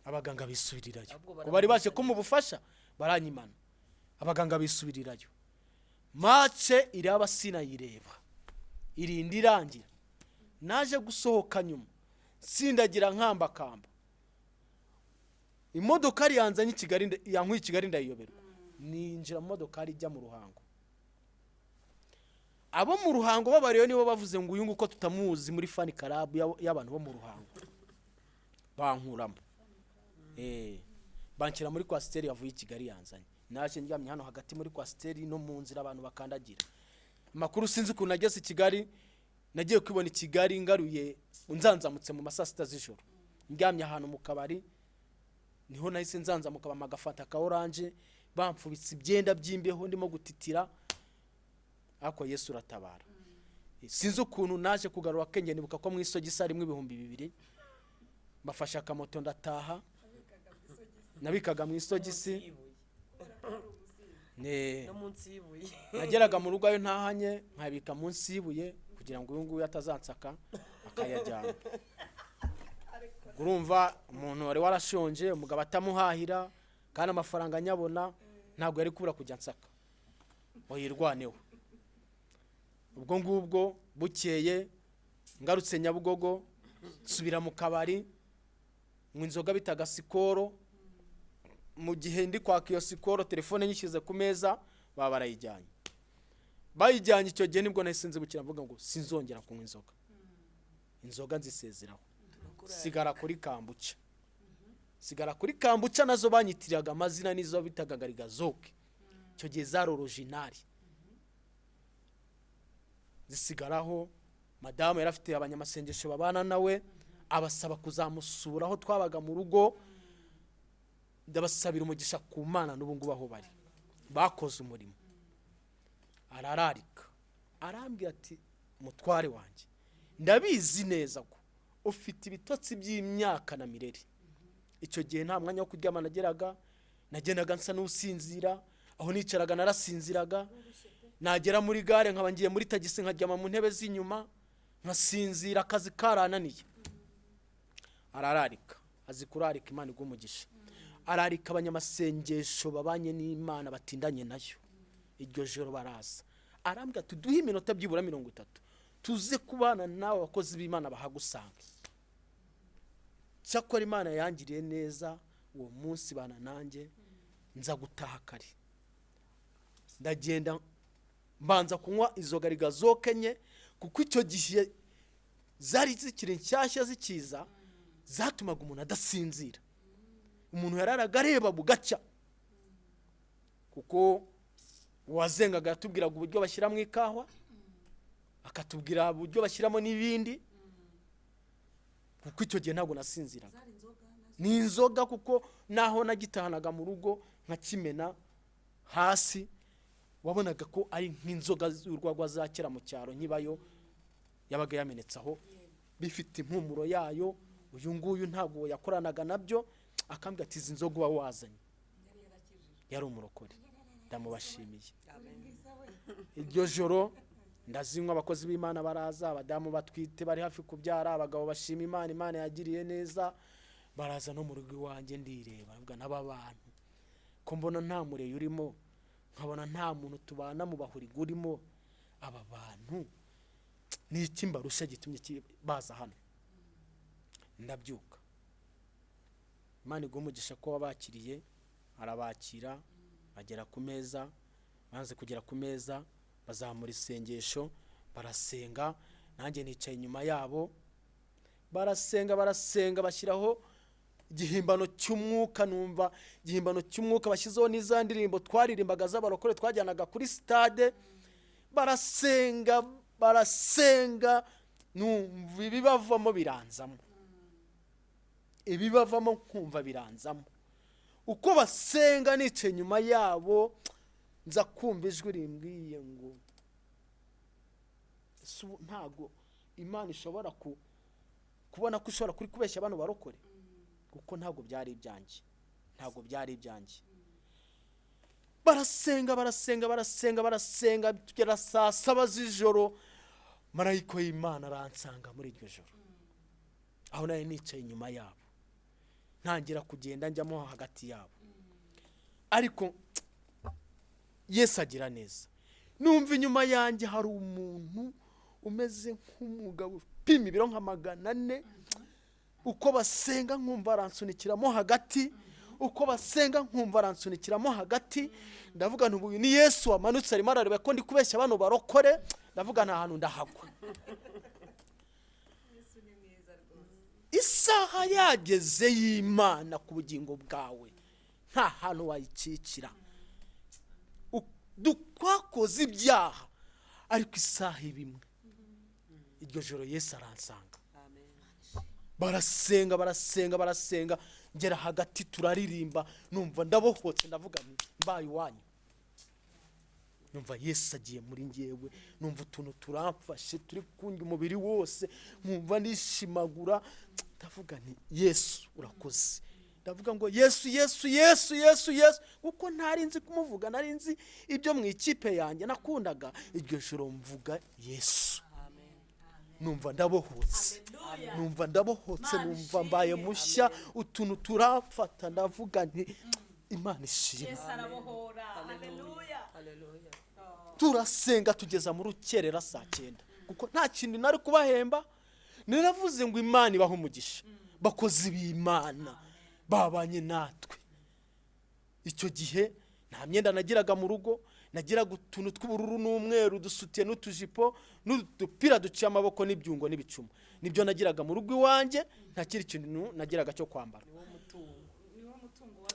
Abaganga bisubirirayo ko bari bashe ko mubufasha baranyimana. Abaganga bisubirirayo. Mace iraba sinayireba irindi irangira naje gusohoka nyuma sindagira nkamba kamba. Imodoka yanzanye Kigali yankwiye Kigali ndayiyoberwa ninjira mu modoka ijya mu Ruhango. Abo mu Ruhango babariyo nibo bavuze ngo uyu nguko tutamuzi muri fan club y'abantu bo mu Ruhango bankuramo bankira muri kwasiteri yavuye Kigali yanzanye. Naje njyamye hano hagati muri kwasiteri no mu nzira abantu bakandagira. Makuru sinzi ukuntu nageze Kigali nagiye kwibona Kigali ngaruye unzanzamutse mu masasita z'ijoro. Njyamye ahantu mu kabari niho nahise nzanzamuka bamagafata ka orange bamfubitse ibyenda by'imbeho ndimo gutitira. Ako Yesu ratabara. Sinzi ukuntu naje kugarura kenge nibuka ko mu isogisa rimwe 2,000 bafasha akamoto ndataha nabikaga mu isogisi no munsi yibuye. Nageraga mu rugo ayo ntahanye nkabika munsi yibuye kugira ngo uyu nguyu atazansaka akayajyana. Urumva umuntu wari warashonje umugabo atamuhahira kandi amafaranga nyabona ntabwo yari kubura kujya nsaka oyirwaneho. Ubwo ngubwo bukeye ngarutse Nyabugogo subira mu kabari mu inzoga bitaga Sikoro. Mu gihe ndi kwa kiyo Sikoro telefone nyishyize ku meza baba barayijyanye. Bayijyanye icyo gihe nibwo nahisenze bukira mvuga ngo sinzongera kunywa inzoga. Inzoga nzisezeraho. Sigara kuri kambuca. Sigara kuri kambuca nazo banyitiraga amazina nizo bitaga garigazoke. Icyo gihe zari original. Zisigaraho madamu yarafite abanyamasengesho babana nawe abasaba kuzamusura aho twabaga mu rugo. Ndabasabira umugisha ku Mana n'ubu ngubu aho bari bakoze umurimo. Arararika arambwira ati mutware wanjye ndabizi neza ko ufite ibitotsi by'imyaka na mirere. Icyo gihe nta mwanya wo kuryama nagendaga nsa n'usinzira aho nicaraga narasinziraga. Nagera muri gare nkaba ngiye muri tagisi nkajyama mu ntebe z'inyuma nkasinzira akazi karananiye. Arararika azi kurarika Imana igumugisha. Ararika abanyamasengesho babanye n'Imana batindanye nayo. Iryo joro baraza arambwira tuduhe iminota byibura 30 tuze kubana nawe abakozi b'Imana bahagusanga. Cyakora Imana yangiriye neza uwo munsi bana nanjye nza gutaha kare. Ndagenda mbanza kunywa izo garigazokenye kuko icyo gihe zari zikiri nshyashya zikiza zatumaga umuntu adasinzira. Umuntu yararaga areba bugacya kuko wazengaga yatubwiraga uburyo bashyira mu ikahwa akatubwira uburyo bashyiramo n'ibindi kuko icyo gihe ntabwo nasinziraga. Ni inzoga kuko naho nagitahanaga mu rugo nkakimena hasi wabonaga ko ari nk'inzoga z'urwagwa zakera mu cyaro nkibayo yabaga yamenetse aho bifite impumuro yayo. Uyu nguyu ntabwo yakoranaga nabyo akambwira ati izi nzoga uba wazanye yari umurokore. Ndamubashimiye. Iryo joro ndazinywa abakozi b'Imana baraza abadamu batwite bari hafi kubyara abagabo bashima Imana. Imana yagiriye neza baraza no mu rugo wanjye ndireba bavuga n'abantu ko mbona nta mureye urimo nkabona nta muntu tubana mu bahuriga urimo. Aba bantu ni iki mbarusha gitumye baza hano. Ndabyuka Imana igumugisha ko wabakiriye arabakira bagera ku meza. Banze kugera ku meza bazamura isengesho barasenga nanjye nicaye inyuma yabo barasenga bashyiraho igihimbano cy'umwuka. Numva igihimbano cy'umwuka bashyizeho n'izindi ndirimbo twaririmbaga z'abarokore twajyanaga kuri stade. Barasenga numva ibibavamo biranzamo kumva biranzamo uko basenga nice nyuma yabo nza kumva ijwi rimbwiye ngo ntago Imana ishobora kubona ko ushobora kuri kubeshya abantu barokore, kuko ntago byari ibyanjye, ntago byari ibyanjye. barasenga tugera saa 7 z'ijoro, marayika w'Imana aransanga muri iryo joro, aho nari nicaye inyuma yabo, ntangira kugenda njyamo hagati yabo. Ariko Yesu agira neza, numva inyuma yanjye hari umuntu umeze nk'umugabo upima ibiro nka 400. Uko basenga nkumva aransunikiramo hagati, uko basenga nkumva aransunikiramo hagati. Ndavuga nti uyu ni Yesu wamanutse arimo arareba ko ndi kubeshya abantu barokore. Ndavuga nta hantu ndahagwa. Isaha yageze y'Imana ku bugingo bwawe, nta hantu wayicikira. Dukwakoze ibyaha, ariko isaha ibimwe iryo joro Yesu aransanga. Barasenga ngera hagati turaririmba, numva ndabohotse, ndavuga mbaye wanyu. Numva Yesu agiye muri ngewe, numva utuntu turamfashe turi kunga umubiri wose, numva nishimagura. Ndavuga nti Yesu urakoze. Ndavuga ngo Yesu, kuko ntari nzi kumuvuga, nari nzi ibyo mu ikipe yanjye nakundaga. Iryo joro mvuga Yesu, numva ndabohotse, numva mbaye mushya, utuntu turafata. Ndavuga nti Imana ishimwe. Yesu arabohora. Haleluya. Turasenga tugeza mu rukerera saa 9, kuko nta kintu nari kubahemba. Niravuze ngo Imana ibaho umugisha, bakozi b'Imana babanye natwe. Icyo gihe nta myenda nagiraga mu rugo, nagiraga utuntu tw'ubururu n'umweru, dusutiye n'utujipo n'udupira duciye amaboko n'ibyungo n'ibicuma. Nibyo nagiraga mu rugo iwanjye, nta kindi kintu nagiraga cyo kwambara.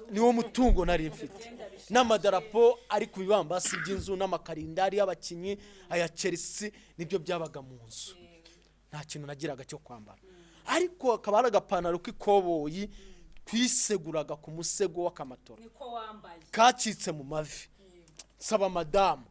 Niwo mutungo nari mfite, n'amadarapo ari ku bibambasi by'inzu n'amakarindari y'abakinyi aya Chelsea, nibyo byabaga mu nzu. Nta kintu nagiraga cyo kwambara, ariko akaba ari agapantaro k'ikoboyi twiseguraga ku musego w'akamatora, niko wambaye, kacitse mu mavi. Saba madamu,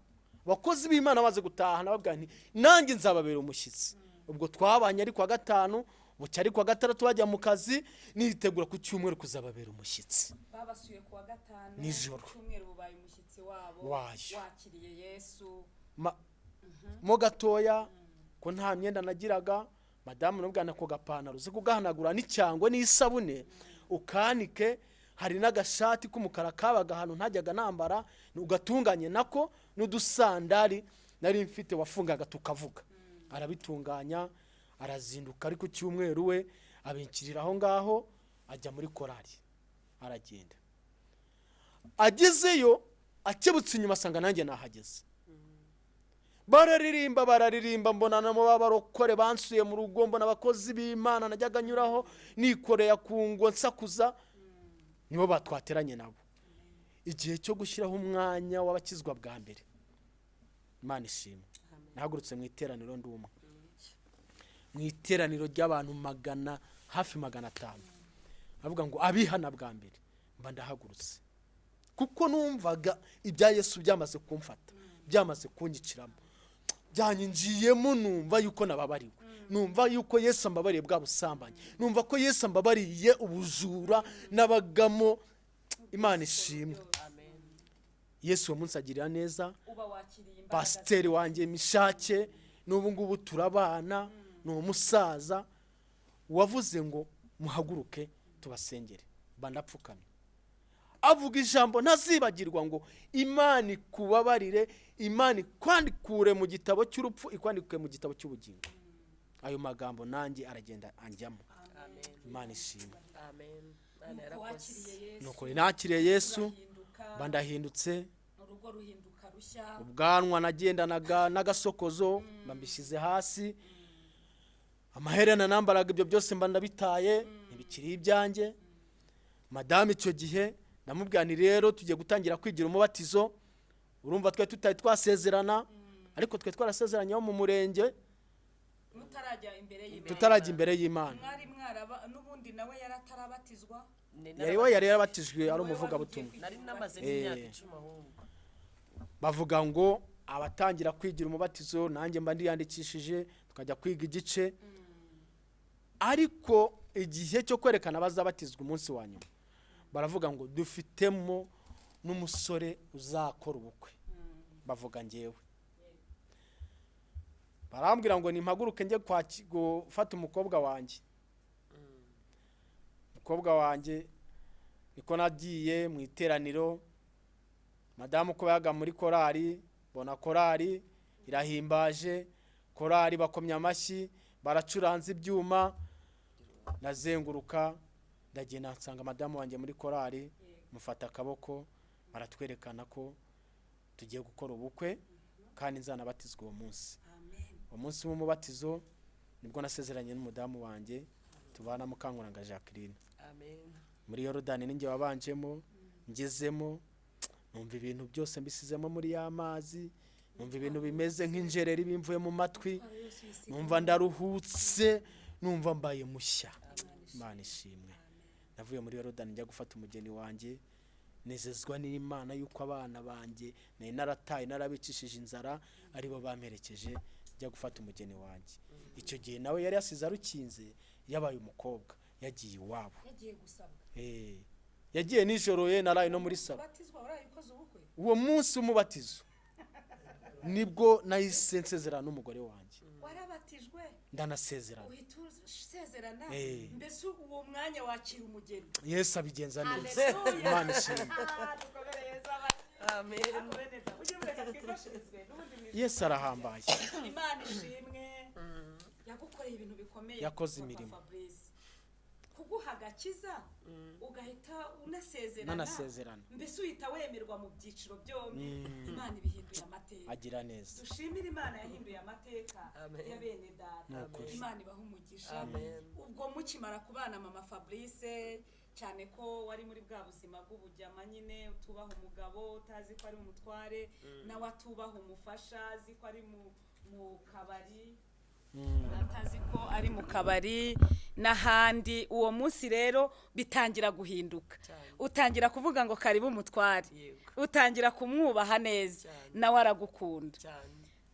abakozi b'Imana baze gutaha, nababwira nti nanjye nzababera umushyitsi. Ubwo twabanye ari kwa 5, bucyari kwa 6 bajya mu kazi, nitegura ku cyumweru kuzababera umushyitsi. Babasuye kwa 5 nijoro, cyumweru bubaye umushyitsi wabo, wakiriye Yesu. Mo gatoya ko nta myenda nagiraga, madamu nabwana ko gapantaro uzi kugahanagura n'icyangwe n'isabune ukanike, hari n'agashati k'umukara kabaga ahantu ntajyaga nambara, ugatunganye nako n'udusandari nari mfite wafungaga tukavuga. Arabitunganya, arazinduka ariko cyumweru we abinkirira aho ngaho, ajya muri korali, aragenda. Agezeyo akebutse inyuma asanga nanjye nahageze. Bararirimba, mbona namo babarokore bansuye mu rugo, mbona abakozi b'Imana najyaga nyuraho nikoreye kungo nsakuza, nibo batwateranye nabo. Igihe cyo gushyiraho umwanya w'abakizwa bwa mbere, Imana ishimwe, nahagurutse mu iteraniro ndumwe, mu iteraniro ry'abantu hafi 500. Avuga ngo abihana bwa mbere, mba ndahagurutse, kuko numvaga ibya Yesu byamaze kumfata, byamaze kunyiciramo, byanyinjiyemo. Numva yuko nababariwe, numva yuko Yesu ambabariye bwa busambanyi, numva ko Yesu ambabariye ubujura nabagamo. Imana ishimwe. Yesu uwo munsi agirira neza. Pasiteri wanjye Mishake n'ubu ngubu turabana, ni umusaza wavuze ngo muhaguruke tubasengere. Bandapfukamye, avuga ijambo ntazibagirwa ngo Imana ikubabarire, Imana ikwandikure mu gitabo cy'urupfu, ikwandike mu gitabo cy'ubugingo. Ayo magambo nanjye aragenda anjyamo. Imana ishimwe. Nuko nakiriye Yesu, bandahindutse, urugo ruhinduka rushya, ubwanwa nagendanaga n'agasokozo mbishyize hasi, amaherena nambaraga ibyo byose mba ndabitaye, ntibikiri ibyanjye. Madamu icyo gihe namubwira nti rero tugiye gutangira kwigira umubatizo. Urumva twe tutari twasezerana, ariko twe twarasezeranye mu murenge, tutarajya imbere y'Imana. mwari mwaraba n'ubundi nawe yaratarabatizwa yari yarabatijwe ari umuvugabutumwa. nari namaze n'imyaka 10 ahubwo. Bavuga ngo abatangira kwigira umubatizo nanjye mba ndiyandikishije tukajya kwiga igice, ariko igihe cyo kwerekana bazabatizwa umunsi wa nyuma baravuga ngo dufitemo n'umusore uzakora ubukwe. Bavuga ngewe, barambwira ngo nimpaguruke njye gufata umukobwa wanjye. Umukobwa wanjye niko nagiye mu iteraniro, madamu ko yaga muri korari, bona korari irahimbaje, korari bakomya amashyi, baracuranza ibyuma, nazenguruka ndagenda nsanga madamu wanjye muri korari, mufata akaboko baratwerekana ko tugiye gukora ubukwe kandi nzanabatizwa uwo munsi. Uwo munsi w'umubatizo nibwo nasezeranye n'umudamu wanjye tubana Mukankuranga Jacqueline. Muri Yorodani ninjye wabanjemo, ngezemo numva ibintu byose mbisizemo muri y'amazi, numva ibintu bimeze nk'injereri bimvuye mu matwi, numva ndaruhutse, numva mbaye mushya. Imana ishimwe. Navuye muri Yorodani njya gufata umugeni wanjye, nezezwa n'Imana yuko abana banjye nari narataye narabicishije inzara aribo bamperekeje njya gufata umugeni wanjye. Icyo gihe nawe yari yasize arukinze, yabaye umukobwa, yagiye iwabo. yagiye gusabwa Yagiye nijoro ye naraye no muri saba. batizwa warayikoze ubukwe Uwo munsi w'umubatizo nibwo nahise nsezerana n'umugore wanjye. warabatijwe Ndanasezerana. uhita usezerana Eh. mbese uwo mwanya wakira umugeni Yesu abigenza neza. Hallelujah. Imana ishimwe. dukomereye z'abana Amen. bene da ujye mureka twifashirizwe n'ubundi mwishimye. Yesu arahambaye. Imana ishimwe yagukoreye ibintu bikomeye, Yakoze Papa imirimo. Fabrice. Kuguha agakiza ugahita unasezerana, Nanasezerana. mbese uhita wemerwa mu byiciro byombi. Imana ibihinduye amateka. Agira neza. Dushimire Imana yahinduye amateka Amen. ya bene data. Nukuri. Imana ibaha umugisha. Amen. Ubwo mukimara kubana Mama Fabrice, cyane ko wari muri bwa buzima bw'ubujyama nyine, utubaha umugabo utazi ko ari umutware, nawe atubaha umufasha azi ko ari mu kabari, atazi ko ari mu kabari n'ahandi. Uwo munsi rero bitangira guhinduka, utangira kuvuga ngo karibu umutware, utangira kumwubaha neza, nawe aragukunda.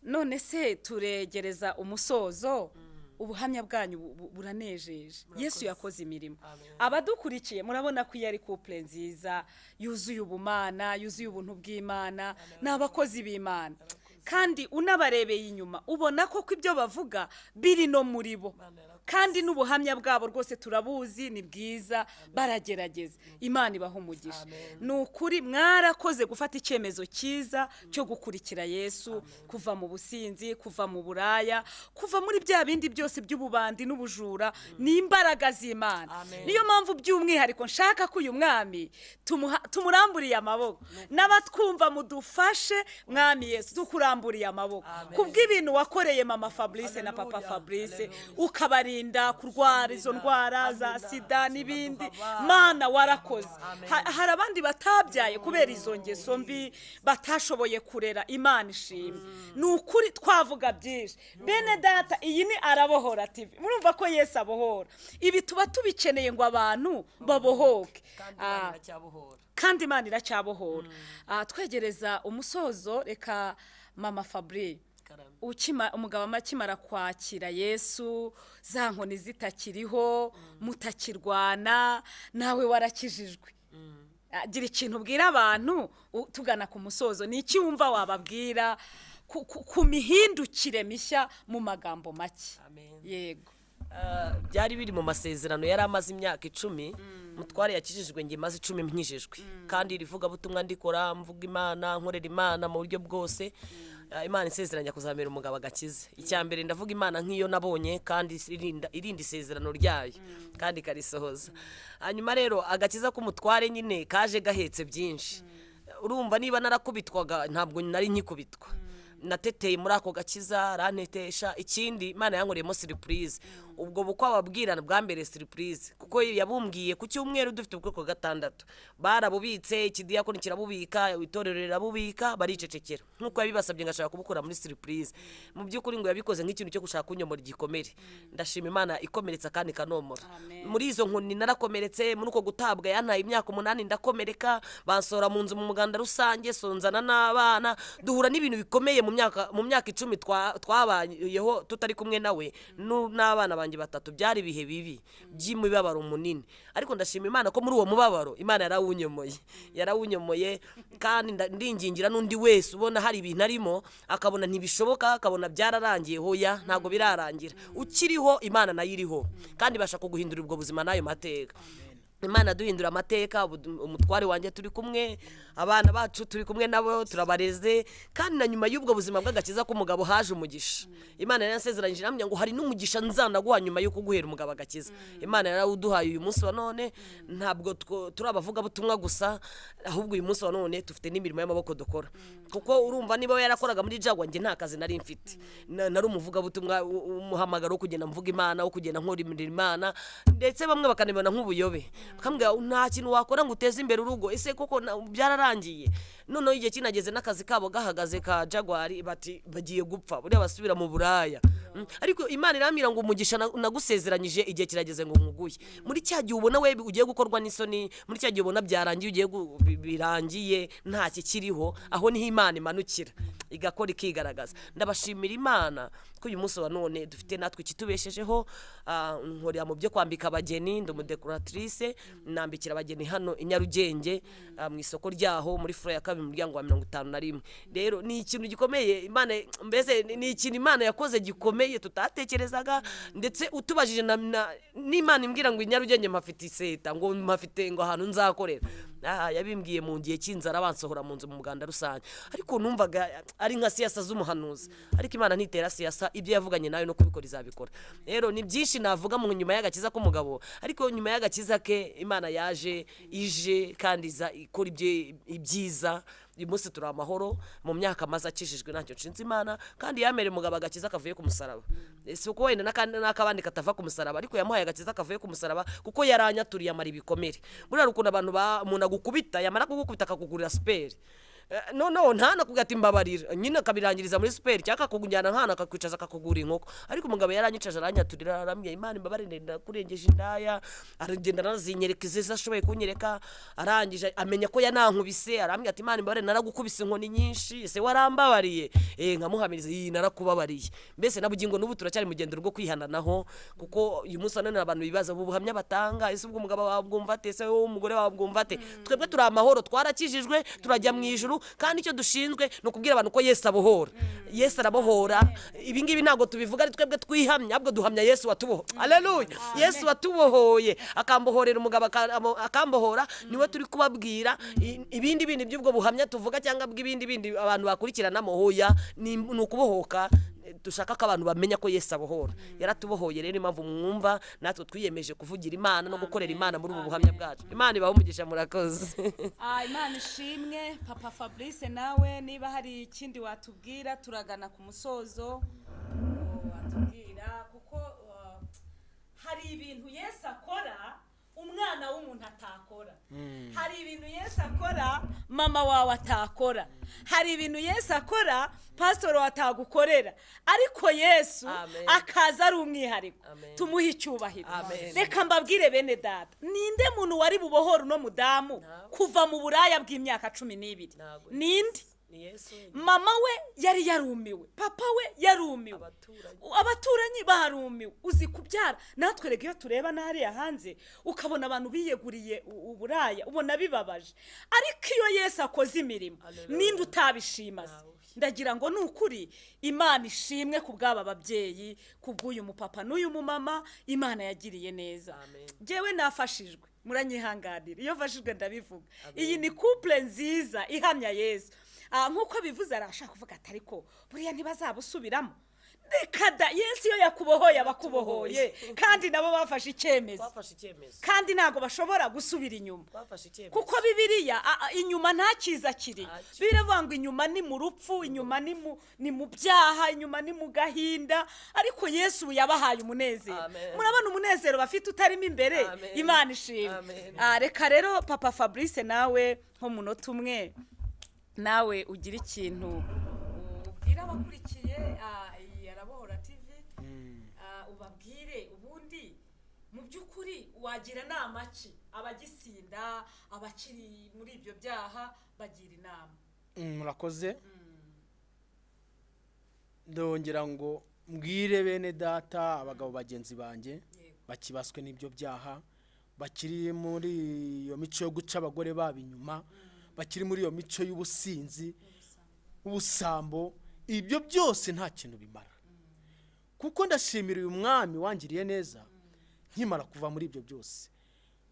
None se turegereza umusozo, ubuhamya bwanyu buranejeje. Yesu yakoze imirimo. Abadukurikiye murabona ko yari couple nziza, yuzuye ubumana, yuzuye ubuntu bw'Imana, n'abakozi b'Imana. Kandi unabarebeye inyuma ubona ko ibyo bavuga biri no muri bo, kandi n'ubuhamya bwabo rwose turabuzi ni bwiza, baragerageza. Imana ibaha umugisha. Ni ukuri mwarakoze gufata icyemezo cyiza cyo gukurikira Yesu, kuva mu businzi, kuva mu buraya, kuva muri bya bindi byose by'ububandi n'ubujura, n'imbaraga z'Imana. Niyo mpamvu by'umwihariko nshaka ko uyu mwami tumuramburiye amaboko, n'abatwumva mudufashe mwami Yesu, dukuramburiye amaboko kubw'ibintu wakoreye Mama Fabrice na Papa Fabrice, ukabarinda kurwara izo ndwara za sida n'ibindi. Mana warakoze. Hari abandi batabyaye kubera izo ngeso mbi, batashoboye kurera. Imana ishimwe. Ni ukuri twavuga byinshi. Bene data, iyi ni Arabohora TV. Murumva ko Yesu abohora. Ibi tuba tubikeneye ngo abantu babohoke. Kandi Imana iracyabohora. Twegereza umusozo, reka Mama Fabrice, umugabo akimara kwakira Yesu, za nkoni zitakiriho, mutakirwana, nawe warakijijwe. Gira ikintu ubwira abantu tugana ku musozo. Ni iki wumva wababwira ku mihindukire mishya mu magambo make? Yego. Byari biri mu masezerano yari amaze imyaka 10. Mutware yakijijwe nge maze 10 nkijijwe, kandi rivuga butumwa ndikora mvuga Imana, nkorera Imana mu buryo bwose. Imana isezeranya kuzamera umugabo agakize. Icyambere ndavuga Imana nk'iyo nabonye, kandi irinda isezerano ryayo kandi karisohoza. Hanyuma rero agakiza k'umutware nyine kaje gahetse byinshi. Urumva niba narakubitwaga ntabwo nari nkikubitwa, nateteye muri ako gakiza, ranetesha. Ikindi Imana yankoreyemo surprise. ubwo bukwa babwirana bwa mbere surprise kuko yabumbwiye ku cyumweru dufite ubwo ku gatandatu barabubitse ikidiyakoni kirabubika itorero rirabubika baricecekera nkuko yabibasabye ngashaka kubukora muri surprise mu by'ukuri ngo yabikoze nk'ikintu cyo gushaka kunyomora igikomere ndashima Imana ikomeretsa kandi kanomora muri izo nkoni narakomeretse muri uko gutabwa yantaye imyaka 8 ndakomereka bansora mu nzu mu muganda rusange sonzana n'abana duhura n'ibintu bikomeye mu myaka 10 twabayeho tutari kumwe nawe n'abana banjye batatu byari bihe bibi by'imibabaro munini ariko ndashima Imana ko muri uwo mubabaro Imana yarawunyomoye kandi ndingingira n'undi wese ubona hari ibintu arimo akabona ntibishoboka akabona byararangiye hoya ntago birarangira ukiriho Imana nayo iriho kandi bashaka kuguhindura ubwo buzima nayo mateka Imana duhindura amateka umutware wanjye turi kumwe abana bacu turi kumwe nabo turabareze kandi na nyuma y'ubwo buzima bw'agakiza k'umugabo haje umugisha Imana yarasezeranyije namye ngo hari n'umugisha nzanaguha nyuma yo kuguhera umugabo agakiza Imana yarawuduhaye uyu munsi wa none ntabwo turabavuga butumwa gusa ahubwo uyu munsi wa none dufite n'imirimo y'amaboko dukora kuko urumva niba yarakoraga muri jagwa nge nta kazi nari mfite nari umuvuga butumwa umuhamagaro wo kugenda mvuga Imana wo kugenda nkora imirimo Imana ndetse bamwe bakanibona nk'ubuyobe bakambwira nta kintu wakora ngo uteze imbere urugo ese koko byararangiye none igihe kinageze n'akazi kabo gahagaze ka Jaguar bati bagiye gupfa buriya basubira mu buraya ariko Imana iramira ngo umugisha nagusezeranyije igihe kirageze ngo nkuguye muri cya gihe ubona we ugiye gukorwa n'isoni muri cya gihe ubona byarangiye ugiye birangiye nta kikiriho aho niho Imana imanukira igakora ikigaragaza ndabashimira Imana ko uyu munsi wa none dufite natwe ikitubeshejeho nkorera mu byo kwambika abageni ndumudecoratrice nambikira abageni hano inyarugenge mu isoko ryaho muri furo ya kabiri muryango wa 51 rero ni ikintu gikomeye Imana mbese ni ikintu Imana yakoze gikomeye tutatekerezaga ndetse utubajije n'Imana imbwira ngo inyarugenge mafite iseta ngo mafite ngo ahantu nzakorera yabimbwiye mu gihe cy'inzara bansohora mu nzu mu muganda rusange ariko numvaga ari nka siyasa z'umuhanuzi ariko Imana ntitera siyasa ibyo yavuganye nayo no kubikora izabikora rero ni byinshi navuga mu nyuma y'agakiza k'umugabo ariko nyuma y'agakiza ke Imana ije kandi ikora ibyiza uyu munsi turi amahoro mu myaka maze akishijwe ntacyo nshinze Imana kandi yamere mugabo agakiza kavuye ku musaraba si uko wenda n'akabandi katava ku musaraba ariko yamuhaye agakiza kavuye ku musaraba kuko yaranyaturiye amara ibikomere buriya ukuntu abantu umuntu agukubita yamara kugukubita akakugurira superi no ntana kugata imbabarira nyine akabirangiriza muri super cyaka kugujyana nkana akakwicaza akakugura inkoko ariko umugabo yaranyicaje aranyaturira arambye Imana imbabarire ndakurengeje indaya aragenda nazinyereka iziza ashoboye kunyereka arangije amenya ko yanankubise arambye ati Imana imbabarire naragukubise inkoni nyinshi ese warambabariye nkamuhamiriza narakubabariye mbese nabugingo n'ubu turacyari mugendo rwo kwihananaho kuko uyu munsi none abantu bibaza ubuhamya batanga ese ubwo umugabo wabwumva ate ese umugore wabwumva ate twebwe turi amahoro twarakijijwe turajya mu ijuru kandi icyo dushinzwe no kubwira abantu ko Yesu abohora Yesu arabohora ibi ngibi ntago tubivuga ari twebwe twihamya ahubwo duhamya Yesu watubohoye haleluya Yesu watubohoye akambohorera umugabo akambohora niwe turi kubabwira ibindi by'ubwo buhamya tuvuga cyangwa bw'ibindi abantu bakurikirana mohoya ni ukubohoka dushaka ko abantu bamenya ko Yesu abohora yaratubohoye rero impamvu mwumva natwe twiyemeje kuvugira Imana no gukorera Imana muri ubu buhamya bwacu Imana ibahumugisha murakoze Imana ishimwe Papa Fabrice nawe niba hari ikindi watubwira turagana ku musozo watubwira kuko hari ibintu Yesu akora umwana w'umuntu atakora hari ibintu Yesu akora mama wawe atakora hari ibintu Yesu akora pastor watagukorera ariko Yesu akaza ari umwihariko tumuha icyubahiro reka mbabwire bene data ninde muntu wari bubohora no mudamu kuva mu buraya bw'imyaka 12 ninde mama we yari yarumiwe papa we yarumiwe abaturanyi barumiwe uzi kubyara natwe rege iyo tureba nari hanze ukabona abantu biyeguriye uburaya ubona bibabaje ariko iyo Yesu akoze imirimo ninde utabishimaze ndagira ngo nukuri Imana ishimwe ku bw'aba babyeyi kubw'uyu mupapa n'uyu mumama Imana yagiriye neza jewe nafashijwe muranyihanganira iyo fashijwe ndabivuga iyi ni couple nziza ihamya Yesu nkuko bivuze arashaka kuvuga ati ariko buriya ntibazabusubiramo reka da Yesu iyo yakubohoye abakubohoye kandi nabo bafashe icyemezo kandi ntago bashobora gusubira inyuma kuko Bibiliya inyuma nta kiza kiri. Biravuga ngo inyuma ni mu rupfu, inyuma ni mu byaha, inyuma ni mu gahinda, ariko Yesu yabahaye umunezero. Murabona umunezero bafite utarimo imbere. Imana ishimwe. Reka rero Papa Fabrice nawe nko munota umwe nawe ugira ikintu ubwira abakurikiye Arabohora TV, ubabwire ubundi mu by'ukuri wagira nama ki abagisinda, abakiri muri ibyo byaha, bagira inama. Murakoze. Ndongera ngo mbwire bene data, abagabo bagenzi banjye bakibaswe n'ibyo byaha, bakiri muri iyo mico yo guca abagore babo inyuma, bakiri muri iyo mico y'ubusinzi, ubusambo, ibyo byose nta kintu bimara. Kuko ndashimira uyu mwami wangiriye neza, nkimara kuva muri ibyo byose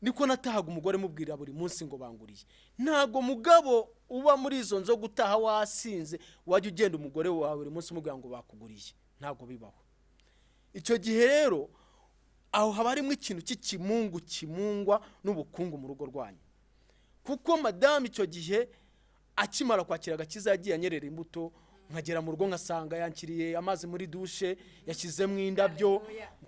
niko natahaga umugore mubwira buri munsi ngo banguriye. Ntago mugabo uba muri izo nzo gutaha wasinze wajya ugenda umugore wawe buri munsi umubwira ngo bakuguriye, ntago bibaho. Icyo gihe rero aho haba harimo ikintu cy'ikimungu kimungwa n'ubukungu mu rugo rwanyu. Kuko madamu icyo gihe akimara kwakira agakiza yagiye anyerera imbuto, nkagera mu rugo nkasanga yankiriye amazi muri dushe, yashyizemo indabyo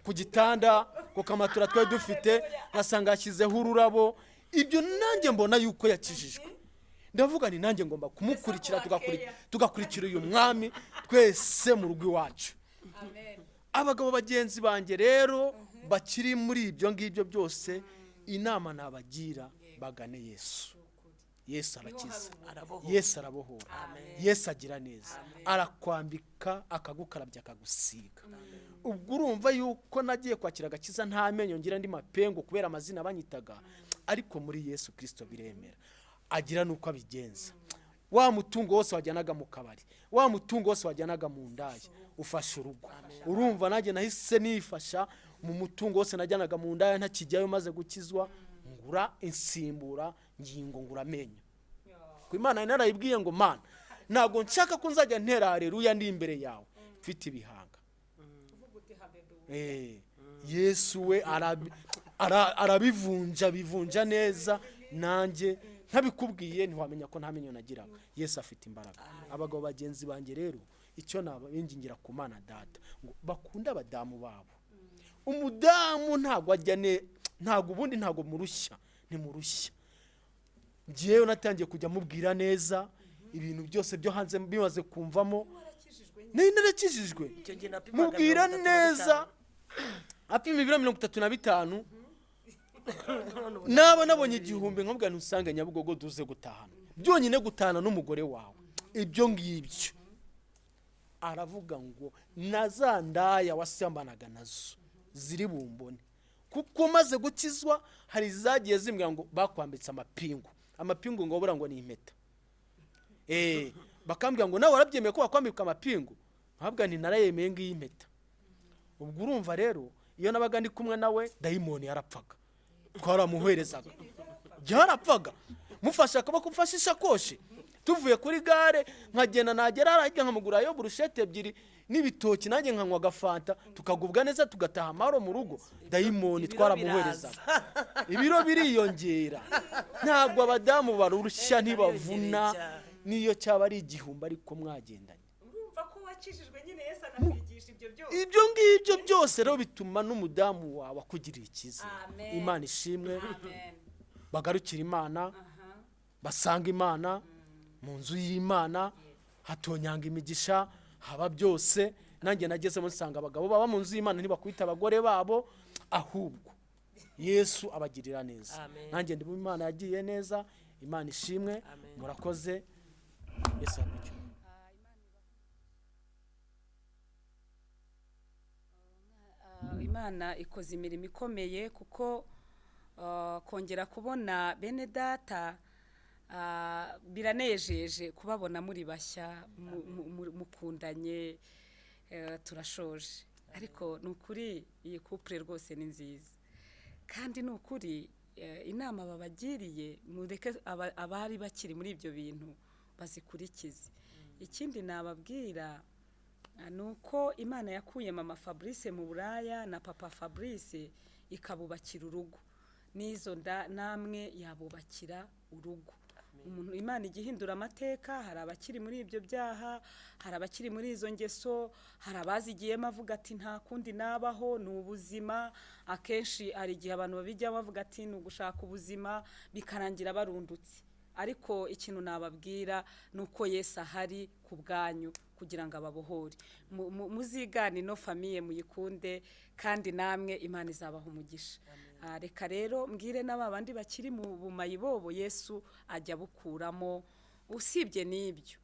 ku gitanda, ku kamatura twari dufite nkasanga yashyizeho ururabo. Ibyo nanjye mbona yuko yakijijwe. Ndavuga ni nanjye ngomba kumukurikira, tugakurikira uyu mwami twese mu rugo iwacu. Abagabo bagenzi banjye rero bakiri muri ibyo ngibyo byose, inama nabagira bagane Yesu. Yesu arakiza, Yesu arabohora, Yesu agira neza, arakwambika akagukarabya akagusiga. Ubwo urumva yuko nagiye kwakira agakiza nta menyo ngira ndi mapengo kubera amazina banyitaga, ariko muri Yesu Kristo biremera. Agira nuko abigenza. Wa mutungo wose wajyanaga mu kabari, wa mutungo wose wajyanaga mu ndaya, ufasha urugo. Urumva nanjye nahise nifasha mu mutungo wose najyanaga mu ndaya ntakijyayo maze gukizwa, ngura insimbura ngingo ngura amenyo. Ku Imana narayibwiye ngo Mana, ntago nshaka ko nzajya ntera haleluya ndi imbere yawe mfite ibihanga. Yesu we arabivunja bivunja neza, nanjye ntabikubwiye ntiwamenya ko nta menyo nagiraga. Yesu afite imbaraga. Abagabo bagenzi banjye rero icyo nabingingira ku Mana Data ngo bakunda abadamu babo. Umudamu ntago ajya ntago ubundi ntago murushya, ntimurushya. Ngiyeyo natangiye kujya mubwira neza ibintu byose byo hanze bimaze kumvamo. Narakijijwe. Mubwira neza apima ibiro 35 naba nabonye igihumbi nkubwa ntusange Nyabugogo duze gutahana. Byonyine gutahana n'umugore wawe. Ibyo ngibyo. Aravuga ngo nazandaya wasambanaga nazo ziri bumbone. Kuko maze gukizwa hari zagiye zimbwa ngo bakwambitse amapingu. Amapingu ngo bura ngo ni impeta. Bakambwira ngo nawe warabyemeye ko bakwambika amapingu. Ntabwo ni narayemeye ngiyi impeta. Ubwo urumva rero iyo nabaga ndi kumwe nawe dayimoni yarapfaga. Twaramuherezaga. Yarapfaga. Mufasha akabako mfashisha koshi. Tuvuye kuri gare nkagenda nagera arajya nkamugura yo burushete ebyiri n'ibitoki nanjye nkanywa gafanta tukagubwa neza tugataha amaro mu rugo. Dayimoni twaramuhereza. Ibiro biriyongera. Ntabwo abadamu barurushya ntibavuna niyo cyaba ari igihumbi ariko mwagendanye. Urumva ko wakijijwe nyine Yesu anakwigisha ibyo byose. Ibyo ngibyo byose rero bituma n'umudamu wawe akugirira ikiza. Imana ishimwe. Bagarukira Imana. Basanga Imana mu nzu y'Imana, hatonyanga imigisha, haba byose. Nanjye nagezemo nsanga abagabo baba mu nzu y'Imana ntibakwita abagore babo, ahubwo Yesu abagirira neza. Nanjye ndi mu Imana yagiye neza. Imana ishimwe. Murakoze. Yesu abicyuye. Imana ikoze imirimo ikomeye kuko kongera kubona bene data biranejeje kubabona muri bashya mukundanye. Turashoje ariko nukuri iyi couple rwose ni nziza kandi nukuri inama babagiriye mureke abari bakiri muri ibyo bintu bazikurikize. Ikindi nababwira nuko Imana yakuye mama Fabrice mu buraya na papa Fabrice ikabubakira urugo, n'izo nda namwe yabubakira urugo. Umuntu Imana igihindura amateka, hari abakiri muri ibyo byaha, hari abakiri muri izo ngeso, hari abazigiyemo avuga ati nta kundi nabaho, ni ubuzima. Akenshi hari igihe abantu babijyamo bavuga ati ni ugushaka ubuzima, bikarangira barundutse. Ariko ikintu nababwira nuko Yesu ahari ku bwanyu kugira ngo ababohore. Muzigane no famiye muyikunde, kandi namwe Imana izabaha umugisha. Reka rero mbwire n'abandi bakiri mu bumayibobo Yesu ajya bukuramo. Usibye n'ibyo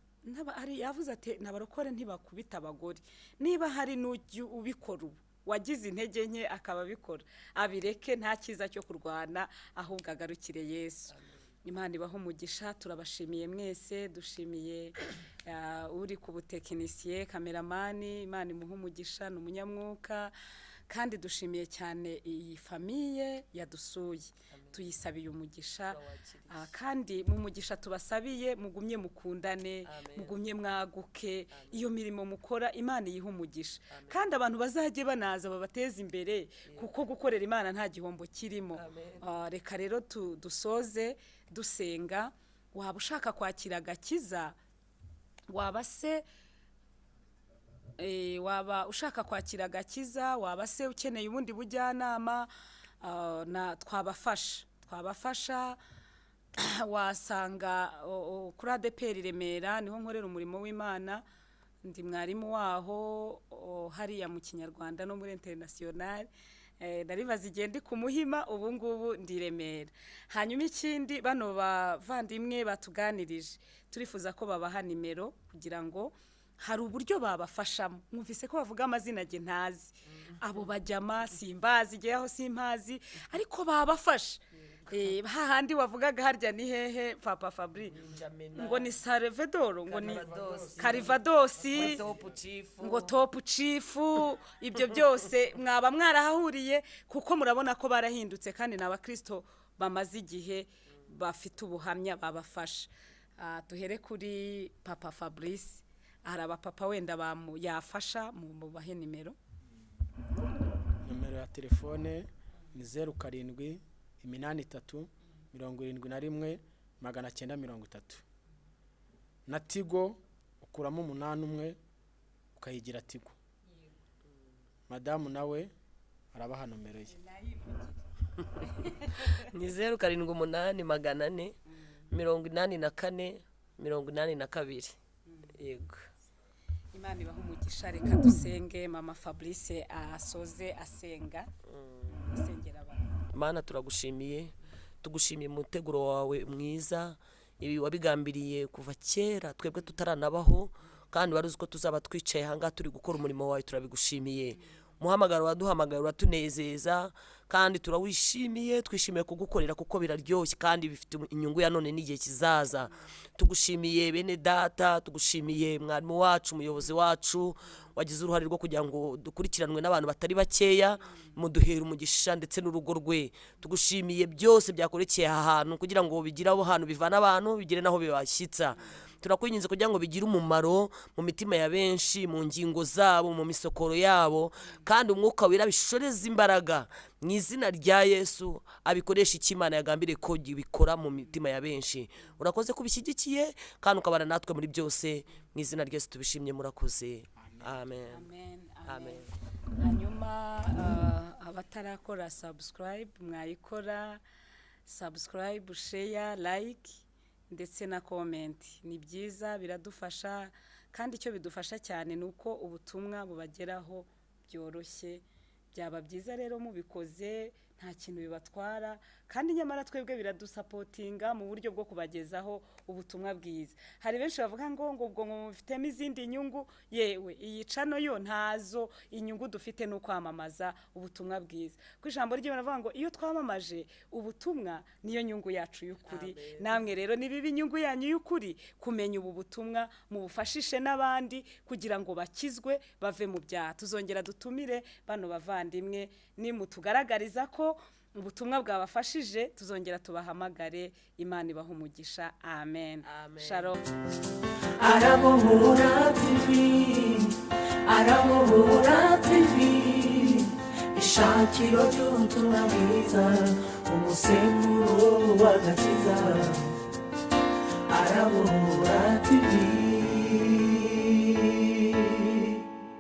hari yavuze ati nabarokore ntibakubita abagore. Niba hari n'ujya ubikora ubu wagize intege nke akaba bikora, abireke, nta cyiza cyo kurwana, ahubwo agarukire Yesu. Imana ibaho umugisha. Turabashimiye mwese, dushimiye uri ku butekinisiye, kameramani, Imana imuha umugisha, n'umunyamwuka. Kandi dushimiye cyane iyi famiye yadusuye, tuyisabiye umugisha. Kandi mu mugisha tubasabiye mugumye mukundane, mugumye mwaguke, iyo mirimo mukora Imana yiha umugisha. Kandi abantu bazajye banaza babateza imbere, kuko gukorera Imana nta gihombo kirimo. Reka rero dusoze dusenga. Waba ushaka kwakira agakiza, waba ushaka kwakira agakiza, waba se ukeneye ubundi bujyanama, twabafasha. Wasanga kuri Adeper Remera, niho nkorera umurimo w'Imana. Ndi mwarimu waho hariya mu Kinyarwanda no muri international. Naribaza igende ku Muhima, ubu ngubu ndi Remera. Hanyuma ikindi, bano bavandimwe batuganirije, turifuza ko babaha nimero kugira ngo hari uburyo babafashamo. Mwumvise ko bavuga amazina nge ntazi, abo bajyama simbazi, ngewe aho simpazi, ariko babafasha. Hahandi wavugaga harya ni hehe papa Fabri? Ngo ni Salvador, ngo ni Karivadosi, ngo Top Chief. Ibyo byose mwaba mwarahahuriye, kuko murabona ko barahindutse, kandi n'abakristo bamaze igihe bafite ubuhamya babafasha. Tuhere kuri papa Fabrice. Hari abapapa wenda yafasha mu bahe nimero. Nomero ya telefone ni 0783711930 na Tigo ukuramo 81 ukayigira Tigo. Madamu nawe arabaha nomero ye. Ni 07848482. Yego. Imana ibaha umugisha. Reka dusenge. Mama Fabrice asoze asenga. Asengera abantu. Mana turagushimiye, tugushimiye mu muteguro wawe mwiza, ibi wabigambiriye kuva kera twebwe tutaranabaho, kandi waruzi ko tuzaba twicaye hanga turi gukora umurimo wawe. Turabigushimiye. Muhamagaro waduhamagara uratunezeza, kandi turawishimiye, twishimiye kugukorera kuko biraryoshye kandi bifite inyungu ya none n'igihe kizaza. Tugushimiye bene data, tugushimiye mwarimu wacu, umuyobozi wacu wagize uruhare rwo kugira ngo dukurikiranwe n'abantu batari bakeya, muduhera umugisha ndetse n'urugo rwe. Tugushimiye byose byakorekeye aha hantu kugira ngo bigire aho hantu bivana abantu, bigire naho bibashyitsa. Turakwinginze kugira ngo bigire umumaro mu mitima ya benshi, mu ngingo zabo, mu misokoro yabo, kandi umwuka wera bishoreza imbaraga mu izina rya Yesu, abikoresha Imana yagambiriye ko bikora mu mitima ya benshi. Urakoze kubishyigikiye, kandi ukabana natwe muri byose. Mu izina rya Yesu tubishimye, murakoze. Amen. Amen. Hanyuma abatarakora subscribe mwayikora. Subscribe, share, like ndetse na comment. Ni byiza, biradufasha, kandi icyo bidufasha cyane nuko ubutumwa bubageraho byoroshye. Byaba byiza rero mubikoze, nta kintu bibatwara, kandi nyamara twebwe biradusapotinga mu buryo bwo kubagezaho ubutumwa bwiza. Hari benshi bavuga ngo ubwo mufitemo izindi nyungu. Yewe iyi cano yo ntazo inyungu dufite no kwamamaza ubutumwa bwiza. Ku ijambo ry'Imana bavuga ngo iyo twamamaje ubutumwa niyo nyungu yacu y'ukuri. Namwe rero nibibi inyungu yanyu y'ukuri kumenya ubu butumwa, mubufashishe n'abandi kugira ngo bakizwe bave mu byaha. Tuzongera dutumire bano bavandimwe, nimutugaragariza ko ubutumwa bwabafashije, tuzongera tubahamagare. Imana ibaha umugisha. Amen. Shalom. Arabohora TV, arabohora TV, ishakiro ry'ubutumwa bwiza, umusemburo w'agakiza, arabohora TV.